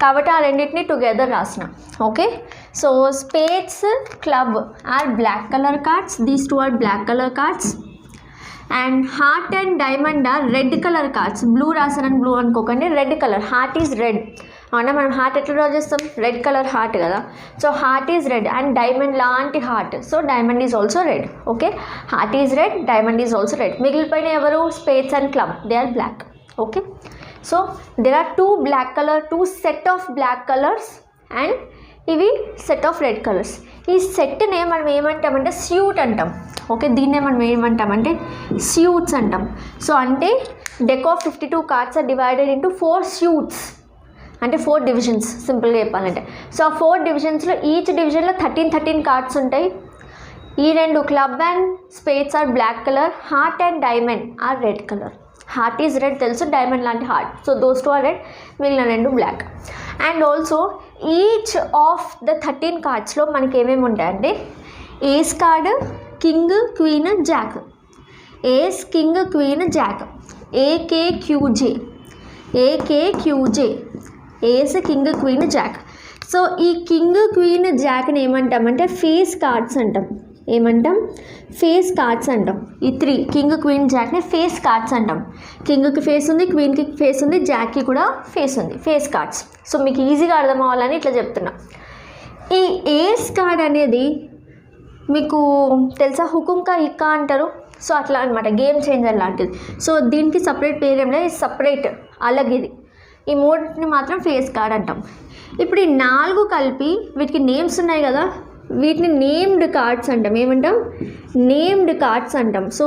కాబట్టి ఆ రెండింటిని టుగెదర్ రాసిన. Okay, so spades, club are black colour cards, these 2 are black colour cards. And heart and diamond are red colour cards. Blue రాసానని బ్లూ అనుకోకండి, red colour. Heart is red. అవునా, మనం హార్ట్ ఎట్లా డ్రా చేస్తాం? Red colour heart కదా. So heart is red and diamond లాంటి heart. So diamond is also red. Okay, heart is red, diamond is also red. మిగిలిపోయిన ఎవరు? Spades and club, they are black. Okay, so there are 2 set of black colors and ఇవి set of red colours. ఈ సెట్నే మనం ఏమంటామంటే suit అంటాం. Okay, దీన్నే మనం ఏమంటామంటే స్యూట్స్ అంటాం. సో అంటే deck of 52 cards are divided into 4 suits, అంటే 4 డివిజన్స్ సింపుల్గా చెప్పాలంటే. సో ఆ 4 డివిజన్స్లో ఈచ్ డివిజన్లో 13 కార్డ్స్ ఉంటాయి. ఈ 2 club and spades are black colour, heart and diamond are red colour. Heart is red తెలుసు, డైమండ్ లాంటి heart. So those 2 are red, మిగిలిన 2 black. And also each of the 13 కార్డ్స్లో మనకి ఏమేమి ఉంటాయంటే ace card, king, queen, jack. Ace, king, queen, jack. A K Q J, A K Q J, ace, king, queen, jack. సో ఈ king, queen, జాక్ని ఏమంటామంటే ఫేస్ కార్డ్స్ అంటాం. ఏమంటాం? ఫేస్ కార్డ్స్ అంటాం. ఈ 3 కింగ్, క్వీన్, జాక్ని ఫేస్ కార్డ్స్ అంటాం. కింగ్కి ఫేస్ ఉంది, క్వీన్కి ఫేస్ ఉంది, జాక్కి కూడా ఫేస్ ఉంది, ఫేస్ కార్డ్స్. సో మీకు ఈజీగా అర్థం అవ్వాలని ఇట్లా చెప్తున్నా. ఈ ఏస్ కార్డ్ అనేది మీకు తెలుసా? హుకుంకా ఇక్కా అంటారు. సో అట్లా అనమాట, గేమ్ చేంజర్ లాంటిది. సో దీనికి సపరేట్ పేరు ఏం లేదు, సపరేట్ అలాగే ఇది. ఈ 3ని మాత్రం ఫేస్ కార్డ్ అంటాం. ఇప్పుడు ఈ 4 కలిపి వీటికి నేమ్స్ ఉన్నాయి కదా, వీటిని నేమ్డ్ కార్డ్స్ అంటాం. ఏమంటాం? నేమ్డ్ కార్డ్స్ అంటాం. సో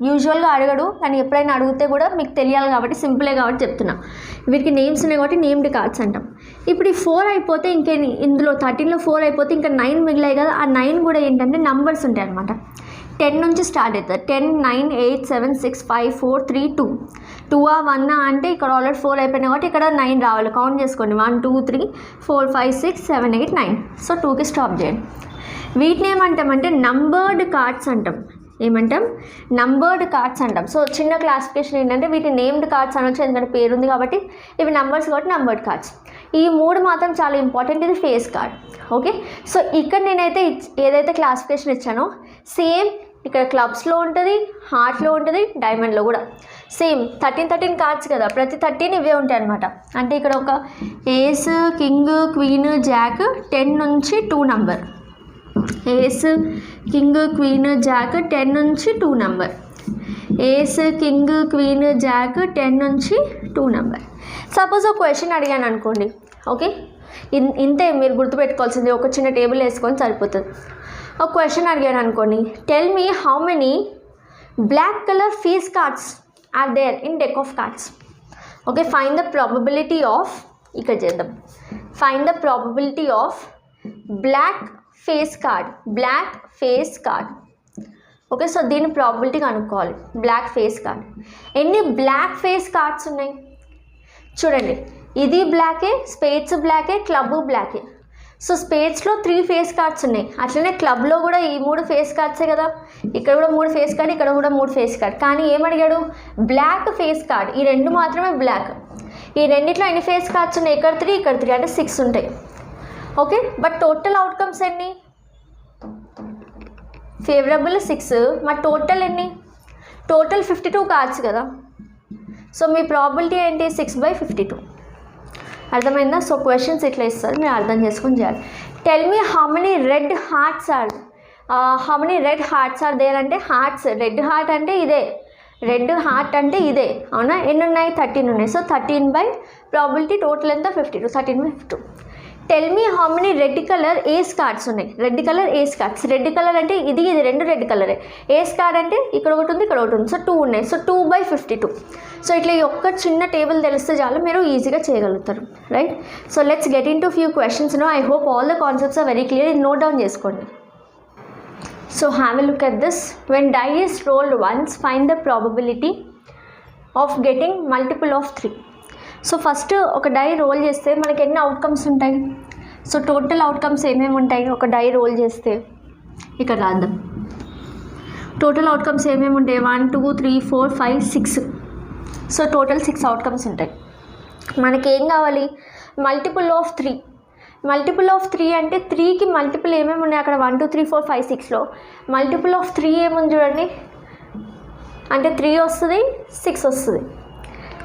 యూజువల్గా అడగడు కానీ ఎప్పుడైనా అడిగితే కూడా మీకు తెలియాలి కాబట్టి సింపులే కాబట్టి చెప్తున్నా. వీటికి నేమ్స్ ఉన్నాయి కాబట్టి నేమ్డ్ కార్డ్స్ అంటాం. ఇప్పుడు ఈ 4 అయిపోతే ఇందులో 13లో 4 అయిపోతే ఇంకా 9 మిగిలాయి కదా. ఆ 9 కూడా ఏంటంటే నంబర్స్ ఉంటాయి అనమాట. 10 నుంచి స్టార్ట్ అవుతుంది. 10, 9, 8, 7, 6, 5, 4, 3, 2. 2 1 అంటే ఇక్కడ ఆల్రెడీ 4 అయిపోయినాయి కాబట్టి ఇక్కడ 9 రావాలి. కౌంట్ చేసుకోండి. 1 2 3 4 5 6 7 8 9. సో 2కి స్టాప్ చేయండి. వీటిని ఏమంటామంటే నంబర్డ్ కార్డ్స్ అంటాం. ఏమంటాం? నంబర్డ్ కార్డ్స్ అంటాం. సో చిన్న క్లాసిఫికేషన్ ఏంటంటే వీటిని నేమ్డ్ కార్డ్స్ అనొచ్చు ఎందుకంటే పేరు ఉంది కాబట్టి. ఇవి నంబర్స్ కాబట్టి నంబర్డ్ కార్డ్స్. ఈ 3 మాత్రం చాలా ఇంపార్టెంట్. ఇది ఫేస్ కార్డ్. ఓకే, సో ఇక్కడ నేనైతే ఏదైతే క్లాసిఫికేషన్ ఇచ్చానో సేమ్ ఇక్కడ క్లబ్స్లో ఉంటుంది, హార్ట్లో ఉంటుంది, డైమండ్లో కూడా సేమ్ 13 కార్డ్స్ కదా. ప్రతి 13 ఇవే ఉంటాయి అనమాట. అంటే ఇక్కడ ఒక ఏస్, కింగ్, క్వీన్, జాక్ 10 నుంచి 2 నెంబర్. ఏస్, కింగ్, క్వీన్, జాక్ 10 నుంచి 2 నెంబర్. ఏస్, కింగ్, క్వీన్, జాక్ 10 నుంచి 2 నెంబర్. సపోజ్ ఒక క్వశ్చన్ అడిగాను అనుకోండి. ఓకే, ఇంతే మీరు గుర్తుపెట్టుకోవాల్సింది. ఒక చిన్న టేబుల్ వేసుకొని సరిపోతుంది. ఒక క్వశ్చన్ అడిగాను అనుకోండి. Tell me how many black color face cards are there in deck of cards. Okay, find the probability of, ఇక్కడ చేద్దాం, find the probability of black face card. Okay, so దీని ప్రాబిలిటీ కనుక్కోవాలి. Black face card, ఎన్ని black face cards ఉన్నాయి చూడండి. ఇది బ్లాకే, spades బ్లాకే, క్లబ్ బ్లాకే. సో స్పేడ్స్లో 3 ఫేస్ కార్డ్స్ ఉన్నాయి. అట్లనే క్లబ్లో కూడా ఈ 3 ఫేస్ కార్డ్సే కదా. ఇక్కడ కూడా 3 ఫేస్ కార్డ్, ఇక్కడ కూడా 3 ఫేస్ కార్డ్. కానీ ఏమడిగాడు? Black face card. ఈ 2 మాత్రమే బ్లాక్. ఈ రెండిట్లో ఎన్ని ఫేస్ కార్డ్స్ ఉన్నాయి? ఇక్కడ 3, ఇక్కడ 3, అంటే 6 ఉంటాయి. ఓకే, బట్ టోటల్ అవుట్కమ్స్ ఎన్ని? ఫేవరబుల్ 6, మరి టోటల్ ఎన్ని? టోటల్ 52 కార్డ్స్ కదా. సో మీ ప్రాబిలిటీ ఏంటి? 6/52. అర్థమైందా? సో క్వశ్చన్స్ ఇట్లా ఇస్తారు, మీరు అర్థం చేసుకొని చేయాలి. Tell me how many red hearts are there అంటే హార్ట్స్, రెడ్ హార్ట్ అంటే ఇదే, రెడ్ హార్ట్ అంటే ఇదే, అవునా? ఎన్ని ఉన్నాయి? 13 ఉన్నాయి. సో 13 ప్రాబిలిటీ టోటల్ ఎంత? 52. 13/52. Tell me how many red colour ace cards ఉన్నాయి. Red colour ace cards, red colour అంటే ఇది 2 రెడ్ కలరే. ఏస్ కార్డ్ అంటే ఇక్కడ ఒకటి ఉంది, ఇక్కడ ఒకటి ఉంది. సో 2 ఉన్నాయి. సో 2/52. సో ఇట్లా ఈ ఒక్క చిన్న టేబుల్ తెలిస్తే చాలు, మీరు ఈజీగా చేయగలుగుతారు, right? So let's get into few questions no. I hope all the concepts are very clear. ఇది నోట్ డౌన్ చేసుకోండి. So have a look at this. When die is rolled once, find the probability of getting multiple of 3. So first ఒక die roll చేస్తే మనకి ఎన్ని outcomes ఉంటాయి? So total outcomes ఏమేమి ఉంటాయి? ఒక డై రోల్ చేస్తే ఇక్కడ రాద్దాం. టోటల్ అవుట్కమ్స్ ఏమేమి ఉంటాయి? 1 2 3 4 5 6. సో టోటల్ 6 అవుట్కమ్స్ ఉంటాయి. మనకి ఏం కావాలి? Multiple of 3. మల్టిపుల్ ఆఫ్ 3 అంటే 3కి మల్టిపుల్ ఏమేమి ఉన్నాయి? అక్కడ 1 2 3 4 5 6లో మల్టిపుల్ ఆఫ్ 3 ఏముంది చూడండి. అంటే 3 వస్తుంది, 6 వస్తుంది,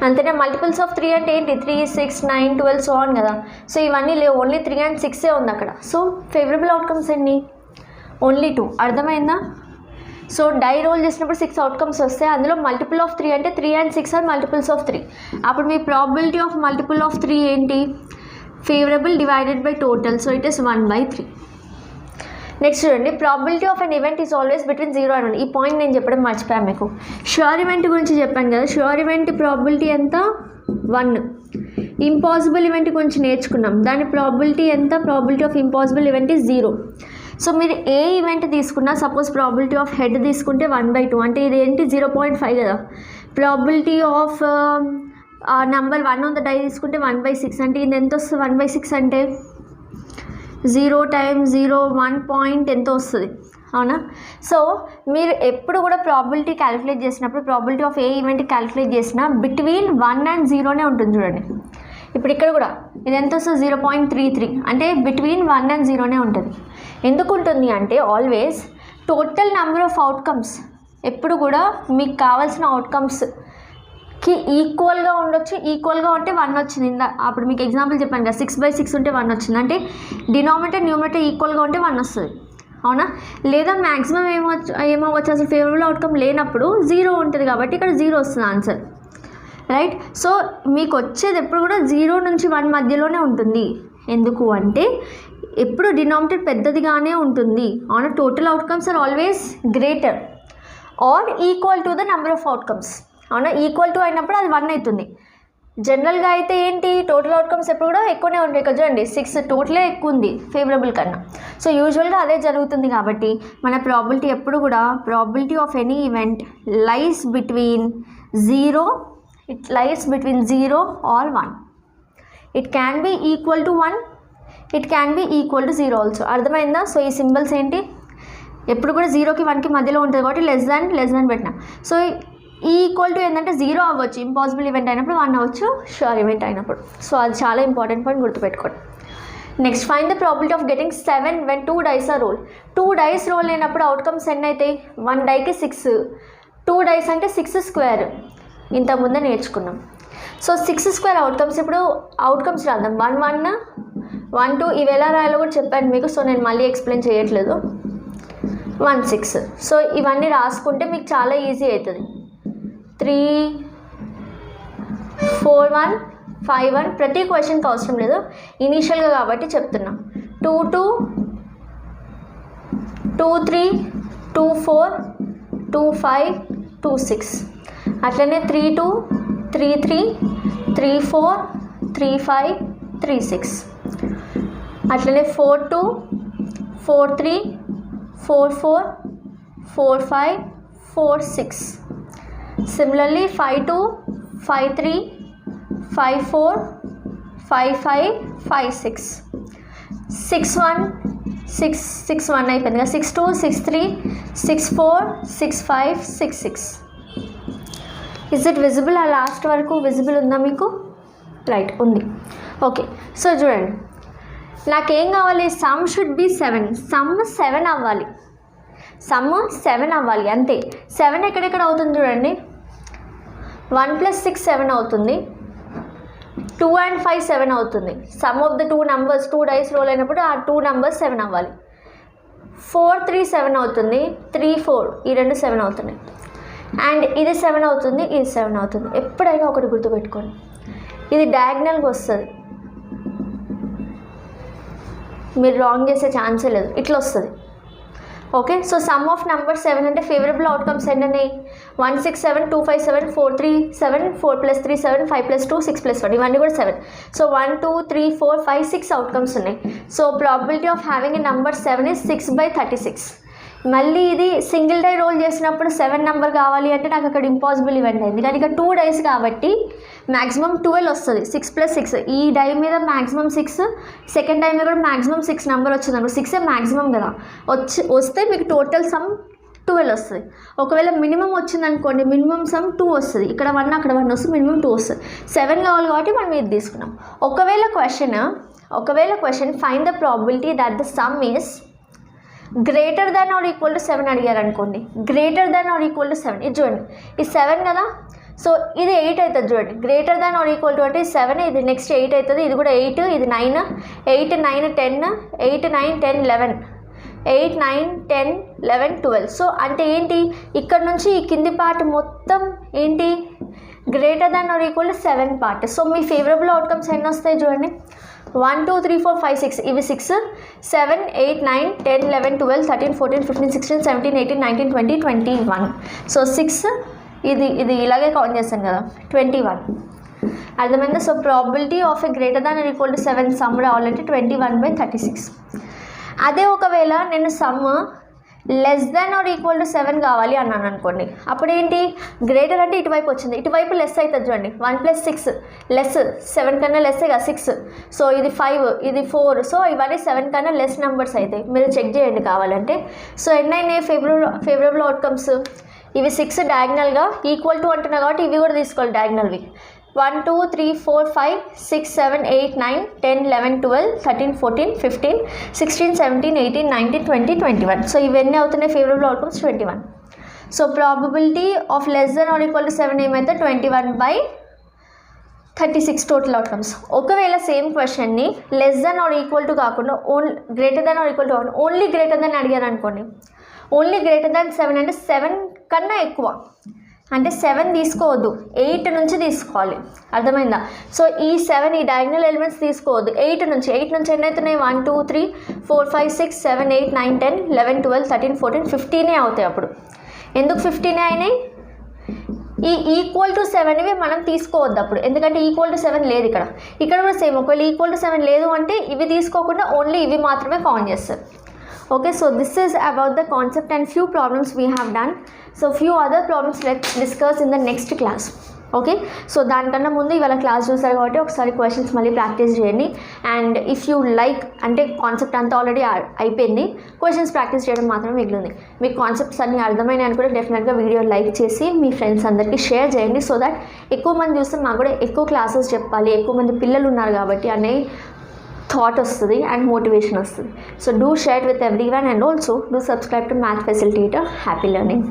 అంతేనా? మల్టిపుల్స్ ఆఫ్ 3 అంటే ఏంటి? 3 6 9 12 సో ఆన్ కదా. సో ఇవన్నీ లేవు, ఓన్లీ 3 and 6 ఉంది అక్కడ. సో ఫేవరబుల్ అవుట్కమ్స్ ఎన్ని? ఓన్లీ 2. అర్థమైందా? సో డై రోల్ చేసినప్పుడు 6 అవుట్కమ్స్ వస్తాయి. అందులో మల్టిపుల్ ఆఫ్ 3 అంటే 3 and 6 ఆర్ మల్టిపుల్స్ ఆఫ్ 3. అప్పుడు మీ ప్రాబిలిటీ ఆఫ్ మల్టిపుల్ ఆఫ్ 3 ఏంటి? Favourable divided by total. So it is 1/3. Next చూడండి, probability of an event is always between 0 and 1. ఈ పాయింట్ నేను చెప్పడం మర్చిపోయాను మీకు. ష్యూర్ ఈవెంట్ గురించి చెప్పాను కదా. ష్యూర్ ఈవెంట్ ప్రాబిలిటీ ఎంత? 1. ఇంపాసిబుల్ ఈవెంట్ గురించి నేర్చుకున్నాం, దాని ప్రాబిలిటీ ఎంత? Probability of impossible event is 0. So మీరు ఏ ఈవెంట్ తీసుకున్నా, సపోజ్ ప్రాబిలిటీ ఆఫ్ హెడ్ తీసుకుంటే 1/2, అంటే ఇది ఏంటి? 0.5 కదా. Probability of number 1 on the die తీసుకుంటే 1/6, అంటే ఇది ఎంత వస్తుంది? 1/6 అంటే 0 times 0 1 పాయింట్ ఎంత వస్తుంది, అవునా? సో మీరు ఎప్పుడు కూడా ప్రాబిలిటీ క్యాలిక్యులేట్ చేసినప్పుడు, probability of A event calculate చేసినా బిట్వీన్ 1 and 0నే ఉంటుంది చూడండి. ఇప్పుడు ఇక్కడ కూడా ఇది ఎంత వస్తుంది? 0.33, అంటే బిట్వీన్ 1 and 0నే ఉంటుంది. ఎందుకు ఉంటుంది అంటే always total number of outcomes ఎప్పుడు కూడా మీకు కావాల్సిన అవుట్కమ్స్కి ఈక్వల్గా ఉండొచ్చు. ఈక్వల్గా ఉంటే 1 వచ్చింది. అప్పుడు మీకు ఎగ్జాంపుల్ చెప్పాను కదా, 6/6 ఉంటే 1 వచ్చింది, అంటే డినామినేటర్ న్యూమరేటర్ ఈక్వల్గా ఉంటే 1 వస్తుంది, అవునా? లేదా మ్యాక్సిమం ఏమవచ్చు? అసలు ఫేవరబుల్ అవుట్కమ్ లేనప్పుడు 0 ఉంటుంది, కాబట్టి ఇక్కడ 0 వస్తుంది ఆన్సర్, రైట్? సో మీకు వచ్చేది ఎప్పుడు కూడా 0 నుంచి 1 మధ్యలోనే ఉంటుంది. ఎందుకు అంటే ఎప్పుడు డినామినేటర్ పెద్దదిగానే ఉంటుంది, అవునా? Total outcomes are always greater or equal to the number of outcomes, అవునా? ఈక్వల్ టు అయినప్పుడు అది 1 అవుతుంది. జనరల్గా అయితే ఏంటి? టోటల్ అవుట్కమ్స్ ఎప్పుడు కూడా ఎక్కువనే ఉంటాయి. ఇక్కడ చూడండి 6 టోటలే ఎక్కువ ఉంది ఫేవరబుల్ కన్నా. సో యూజువల్గా అదే జరుగుతుంది. కాబట్టి మన ప్రాబిలిటీ ఎప్పుడు కూడా, probability of any event lies between 0 or 1. It can be equal to 1, it can be equal to 0 also. అర్థమైందా? సో ఈ సింబల్స్ ఏంటి? ఎప్పుడు కూడా 0కి 1కి మధ్యలో ఉంటుంది కాబట్టి లెస్ దాన్ పెట్టినా. సో ఈక్వల్ టు ఏంటంటే 0 అవ్వచ్చు ఇంపాసిబుల్ ఈవెంట్ అయినప్పుడు, 1 అవ్వచ్చు ష్యూర్ ఈవెంట్ అయినప్పుడు. సో అది చాలా ఇంపార్టెంట్ పాయింట్, గుర్తుపెట్టుకోండి. Next, find the probability of getting 7 when 2 dice are rolled. 2 dice roll అయినప్పుడు అవుట్కమ్స్ ఎన్ని అవుతాయి? 1 డైకి 6, 2 dice అంటే 6 స్క్వేర్, ఇంతకుముందే నేర్చుకున్నాం. So 6 square outcomes. ఇప్పుడు అవుట్కమ్స్ రాద్దాం. 1 1 1 2 ఇవి ఎలా రాయాలో కూడా చెప్పాను మీకు. సో నేను మళ్ళీ ఎక్స్ప్లెయిన్ చేయట్లేదు. 1 6. సో ఇవన్నీ రాసుకుంటే మీకు చాలా ఈజీ అవుతుంది. 3 4 1 5 1 ప్రతి క్వశ్చన్కి అవసరం లేదు, ఇనీషియల్గా కాబట్టి చెప్తున్నా. 2 2 2 3 2 4 2 5 2 6, అట్లనే 3 2 3 3, 3 4, 3 5, 3 6, అట్లనే 4 2, 4 3, 4 4, 4 5, 4 6. Similarly 5 2, 5 3, 5 4, 5 5, 5 6, 6 1, 6 1 అయిపోయింది కదా, 6 2, 6 3, 6 4, 6 5, 6 6. Is it visible? ఆ లాస్ట్ వరకు విజిబుల్ ఉందా మీకు? రైట్, ఉంది. ఓకే, సో చూడండి, నాకేం కావాలి? Some should be 7. సమ్ 7 అవ్వాలి, సమ్ 7 అవ్వాలి అంతే. 7 ఎక్కడెక్కడ అవుతుంది చూడండి. 1 + 6 7 అవుతుంది, 2 and 5 7 అవుతుంది. Sum of the 2 numbers 2 dice roll అయినప్పుడు ఆ 2 numbers 7 అవ్వాలి. 4 3 7 అవుతుంది, 3 4 ఈ రెండు 7 అవుతున్నాయి. అండ్ ఇది 7 అవుతుంది, ఇది 7 అవుతుంది. ఎప్పుడైనా ఒకటి గుర్తుపెట్టుకోండి, ఇది డయాగ్నల్గా వస్తుంది, మీరు రాంగ్ చేసే ఛాన్సే లేదు, ఇట్లా వస్తుంది. Okay, so some of number 7 అంటే ఫేవరబుల్ అవుట్కమ్స్ ఎన్ని? 1 6 7, 2 5 7, 4 3 7, 4 + 3 7, 5 + 2 6 + 1, ఇవన్నీ కూడా 7. సో 1 2 3 4 5 6 అవుట్కమ్స్ ఉన్నాయి. So probability of having a number 7 is 6/36. మళ్ళీ ఇది సింగిల్ డై రోల్ చేసినప్పుడు 7 నెంబర్ కావాలి అంటే నాకు అక్కడ ఇంపాసిబుల్ ఈవెంట్ అయింది. కానీ ఇక 2 డైస్ కాబట్టి మ్యాక్సిమం 12 వస్తుంది. 6 + 6, ఈ డై మీద మ్యాక్సిమం 6, సెకండ్ డై మీద కూడా మ్యాక్సిమం 6 నెంబర్ వచ్చింది అనుకో, 6 మ్యాక్సిమం కదా, వస్తే మీకు టోటల్ సమ్ 12 వస్తుంది. ఒకవేళ మినిమం వచ్చింది అనుకోండి, మినిమం సమ్ 2 వస్తుంది. ఇక్కడ 1 అక్కడ 1 వస్తుంది, మినిమం 2 వస్తుంది. 7 కావాలి కాబట్టి మనం ఇది తీసుకున్నాం. ఒకవేళ question find the probability that the sum is greater than or equal to 7 అడిగారు అనుకోండి. Greater than or equal to 7, ఇది చూడండి, ఇది 7 కదా, సో ఇది 8 అవుతుంది చూడండి. Greater than or equal to అంటే 7, ఇది నెక్స్ట్ 8 అవుతుంది, ఇది కూడా 8, ఇది 9, 8 9 10, 8 9 10 11, 8 9 10 11 12. సో అంటే ఏంటి, ఇక్కడ నుంచి ఈ కింది పార్ట్ మొత్తం ఏంటి, greater than or equal to 7 part. So me favourable outcomes ఎన్ని వస్తాయి చూడండి, 1 2 3 4 5 6, ఇవి 6, 7 8 9 10 11 12 13 14 15 16 17 18 19 20 21. సో 6, ఇది ఇలాగే కౌంట్ చేస్తాను కదా, 21. అర్థమైందా? So probability of a greater than or equal to 7 some రావాలంటే 21/36. అదే ఒకవేళ నేను some less than or equal to 7 కావాలి అన్నాను అనుకోండి, అప్పుడు ఏంటి, గ్రేటర్ అంటే ఇటువైపు వచ్చింది, ఇటువైపు లెస్ అవుతుంది చూడండి. 1 + 6 లెస్, 7 కన్నా లెస్సే కదా 6, సో ఇది 5, ఇది 4, సో ఇవన్నీ 7 కన్నా లెస్ నెంబర్స్ అవుతాయి. మీరు చెక్ చేయండి కావాలంటే. సో ఎన్నైనా ఫేవరబుల్ అవుట్కమ్స్, ఇవి 6 డయాగ్నల్గా ఈక్వల్ టు అంటున్నా కాబట్టి ఇవి కూడా తీసుకోవాలి డయాగ్నల్వి. 1 2 3 4 5 6 7 8 9 10 11 12 13 14 15 16 17 18 19 20 21. సో ఇవన్నీ అవుతున్నాయి favourable outcomes 21. So probability of less than or equal to 7 ఏమైతే 21/36 టోటల్ అవుట్కమ్స్. ఒకవేళ సేమ్ క్వశ్చన్ని less than or equal to కాకుండా greater than or equal to only greater than అడిగారు అనుకోండి, ఓన్లీ గ్రేటర్ దెన్ 7 అంటే 7 కన్నా ఎక్కువ అంటే 7 తీసుకోవద్దు, 8 నుంచి తీసుకోవాలి. అర్థమైందా? సో ఈ 7 ఈ డయాగ్నల్ ఎలిమెంట్స్ తీసుకోవద్దు, 8 నుంచి ఎన్ని అవుతున్నాయి, 1 2 3 4 5 6 7 8 9 10 11 12 13 14 15 అవుతాయి. అప్పుడు ఎందుకు 15 అయినాయి, ఈ ఈక్వల్ టు 7వి మనం తీసుకోవద్దు అప్పుడు, ఎందుకంటే ఈక్వల్ టు 7 లేదు ఇక్కడ కూడా సేమ్. ఒకవేళ ఈక్వల్ టు 7 లేదు అంటే ఇవి తీసుకోకుండా ఓన్లీ ఇవి మాత్రమే కౌంట్ చేస్తారు. Okay, so this is about the concept and few problems we have done. So few other problems let's discuss in the next class. Okay, so దానికన్నా ముందు ఇవాళ క్లాస్ చూసారు కాబట్టి ఒకసారి క్వశ్చన్స్ మళ్ళీ ప్రాక్టీస్ చేయండి. అండ్ ఇఫ్ యూ లైక్ అంటే concept అంతా ఆల్రెడీ అయిపోయింది, క్వశ్చన్స్ ప్రాక్టీస్ చేయడం మాత్రమే మిగిలింది. మీకు కాన్సెప్ట్స్ అన్నీ అర్థమైనాయి అనుకుంటే డెఫినెట్గా వీడియో లైక్ చేసి మీ ఫ్రెండ్స్ అందరికీ షేర్ చేయండి. సో దట్ ఎక్కువ మంది చూస్తే మాకు కూడా ఎక్కువ క్లాసెస్ చెప్పాలి, ఎక్కువ మంది పిల్లలు ఉన్నారు కాబట్టి అనే thought వస్తుంది అండ్ మోటివేషన్ వస్తుంది. So do share with every one and also do subscribe to math facilitator. Happy learning.